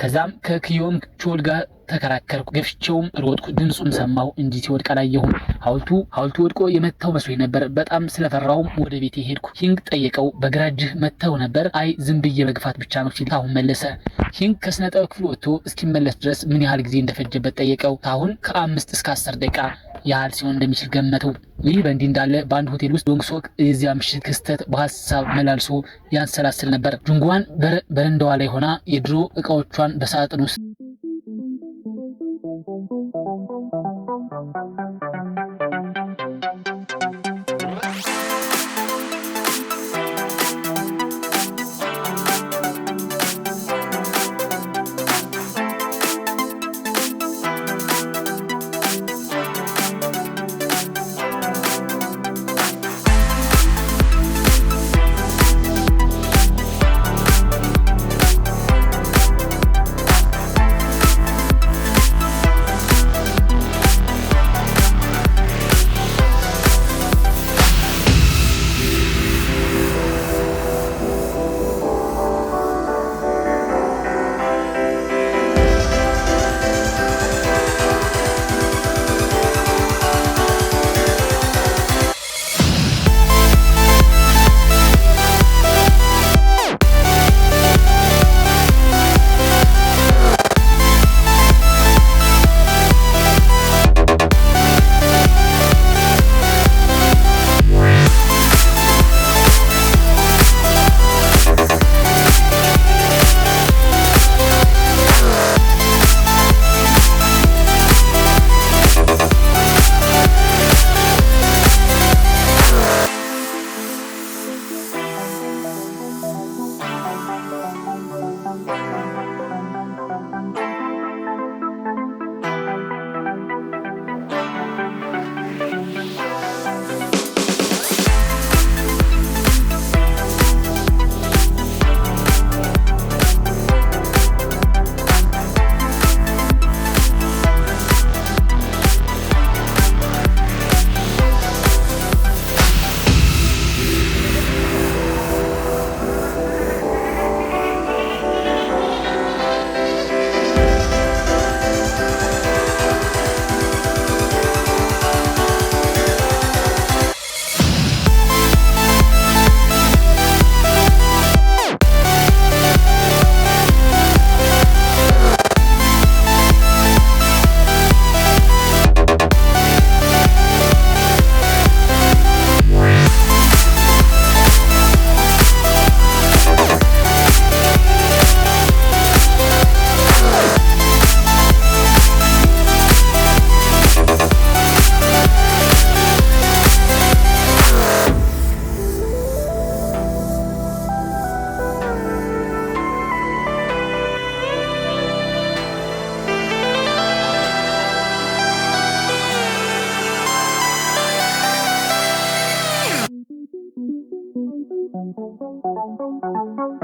A: ከዛም ከሂዩንግ ቾል ጋር ተከራከርኩ። ገፍቼውም ሮጥኩ። ድምፁን ሰማሁ እንጂ ሲወድቅ አላየሁም። ሐውልቱ ወድቆ የመታው መስሎኝ ነበር። በጣም ስለፈራውም ወደ ቤቴ ሄድኩ። ሂዩንግ ጠየቀው። በግራ እጅህ መታው ነበር? አይ ዝም ብዬ መግፋት ብቻ ነው ሲል ታሁን መለሰ። ሂዩንግ ከስነ ጥበብ ክፍሉ ወጥቶ እስኪመለስ ድረስ ምን ያህል ጊዜ እንደፈጀበት ጠየቀው። ታሁን ከ5 እስከ 10 ደቂቃ ያህል ሲሆን እንደሚችል ገመተው። ይህ በእንዲህ እንዳለ በአንድ ሆቴል ውስጥ ዶንግሶክ የዚያ ምሽት ክስተት በሀሳብ መላልሶ ያንሰላስል ነበር። ጁንጓን በረንዳዋ ላይ ሆና የድሮ እቃዎቿን በሳጥን ውስጥ
D: you.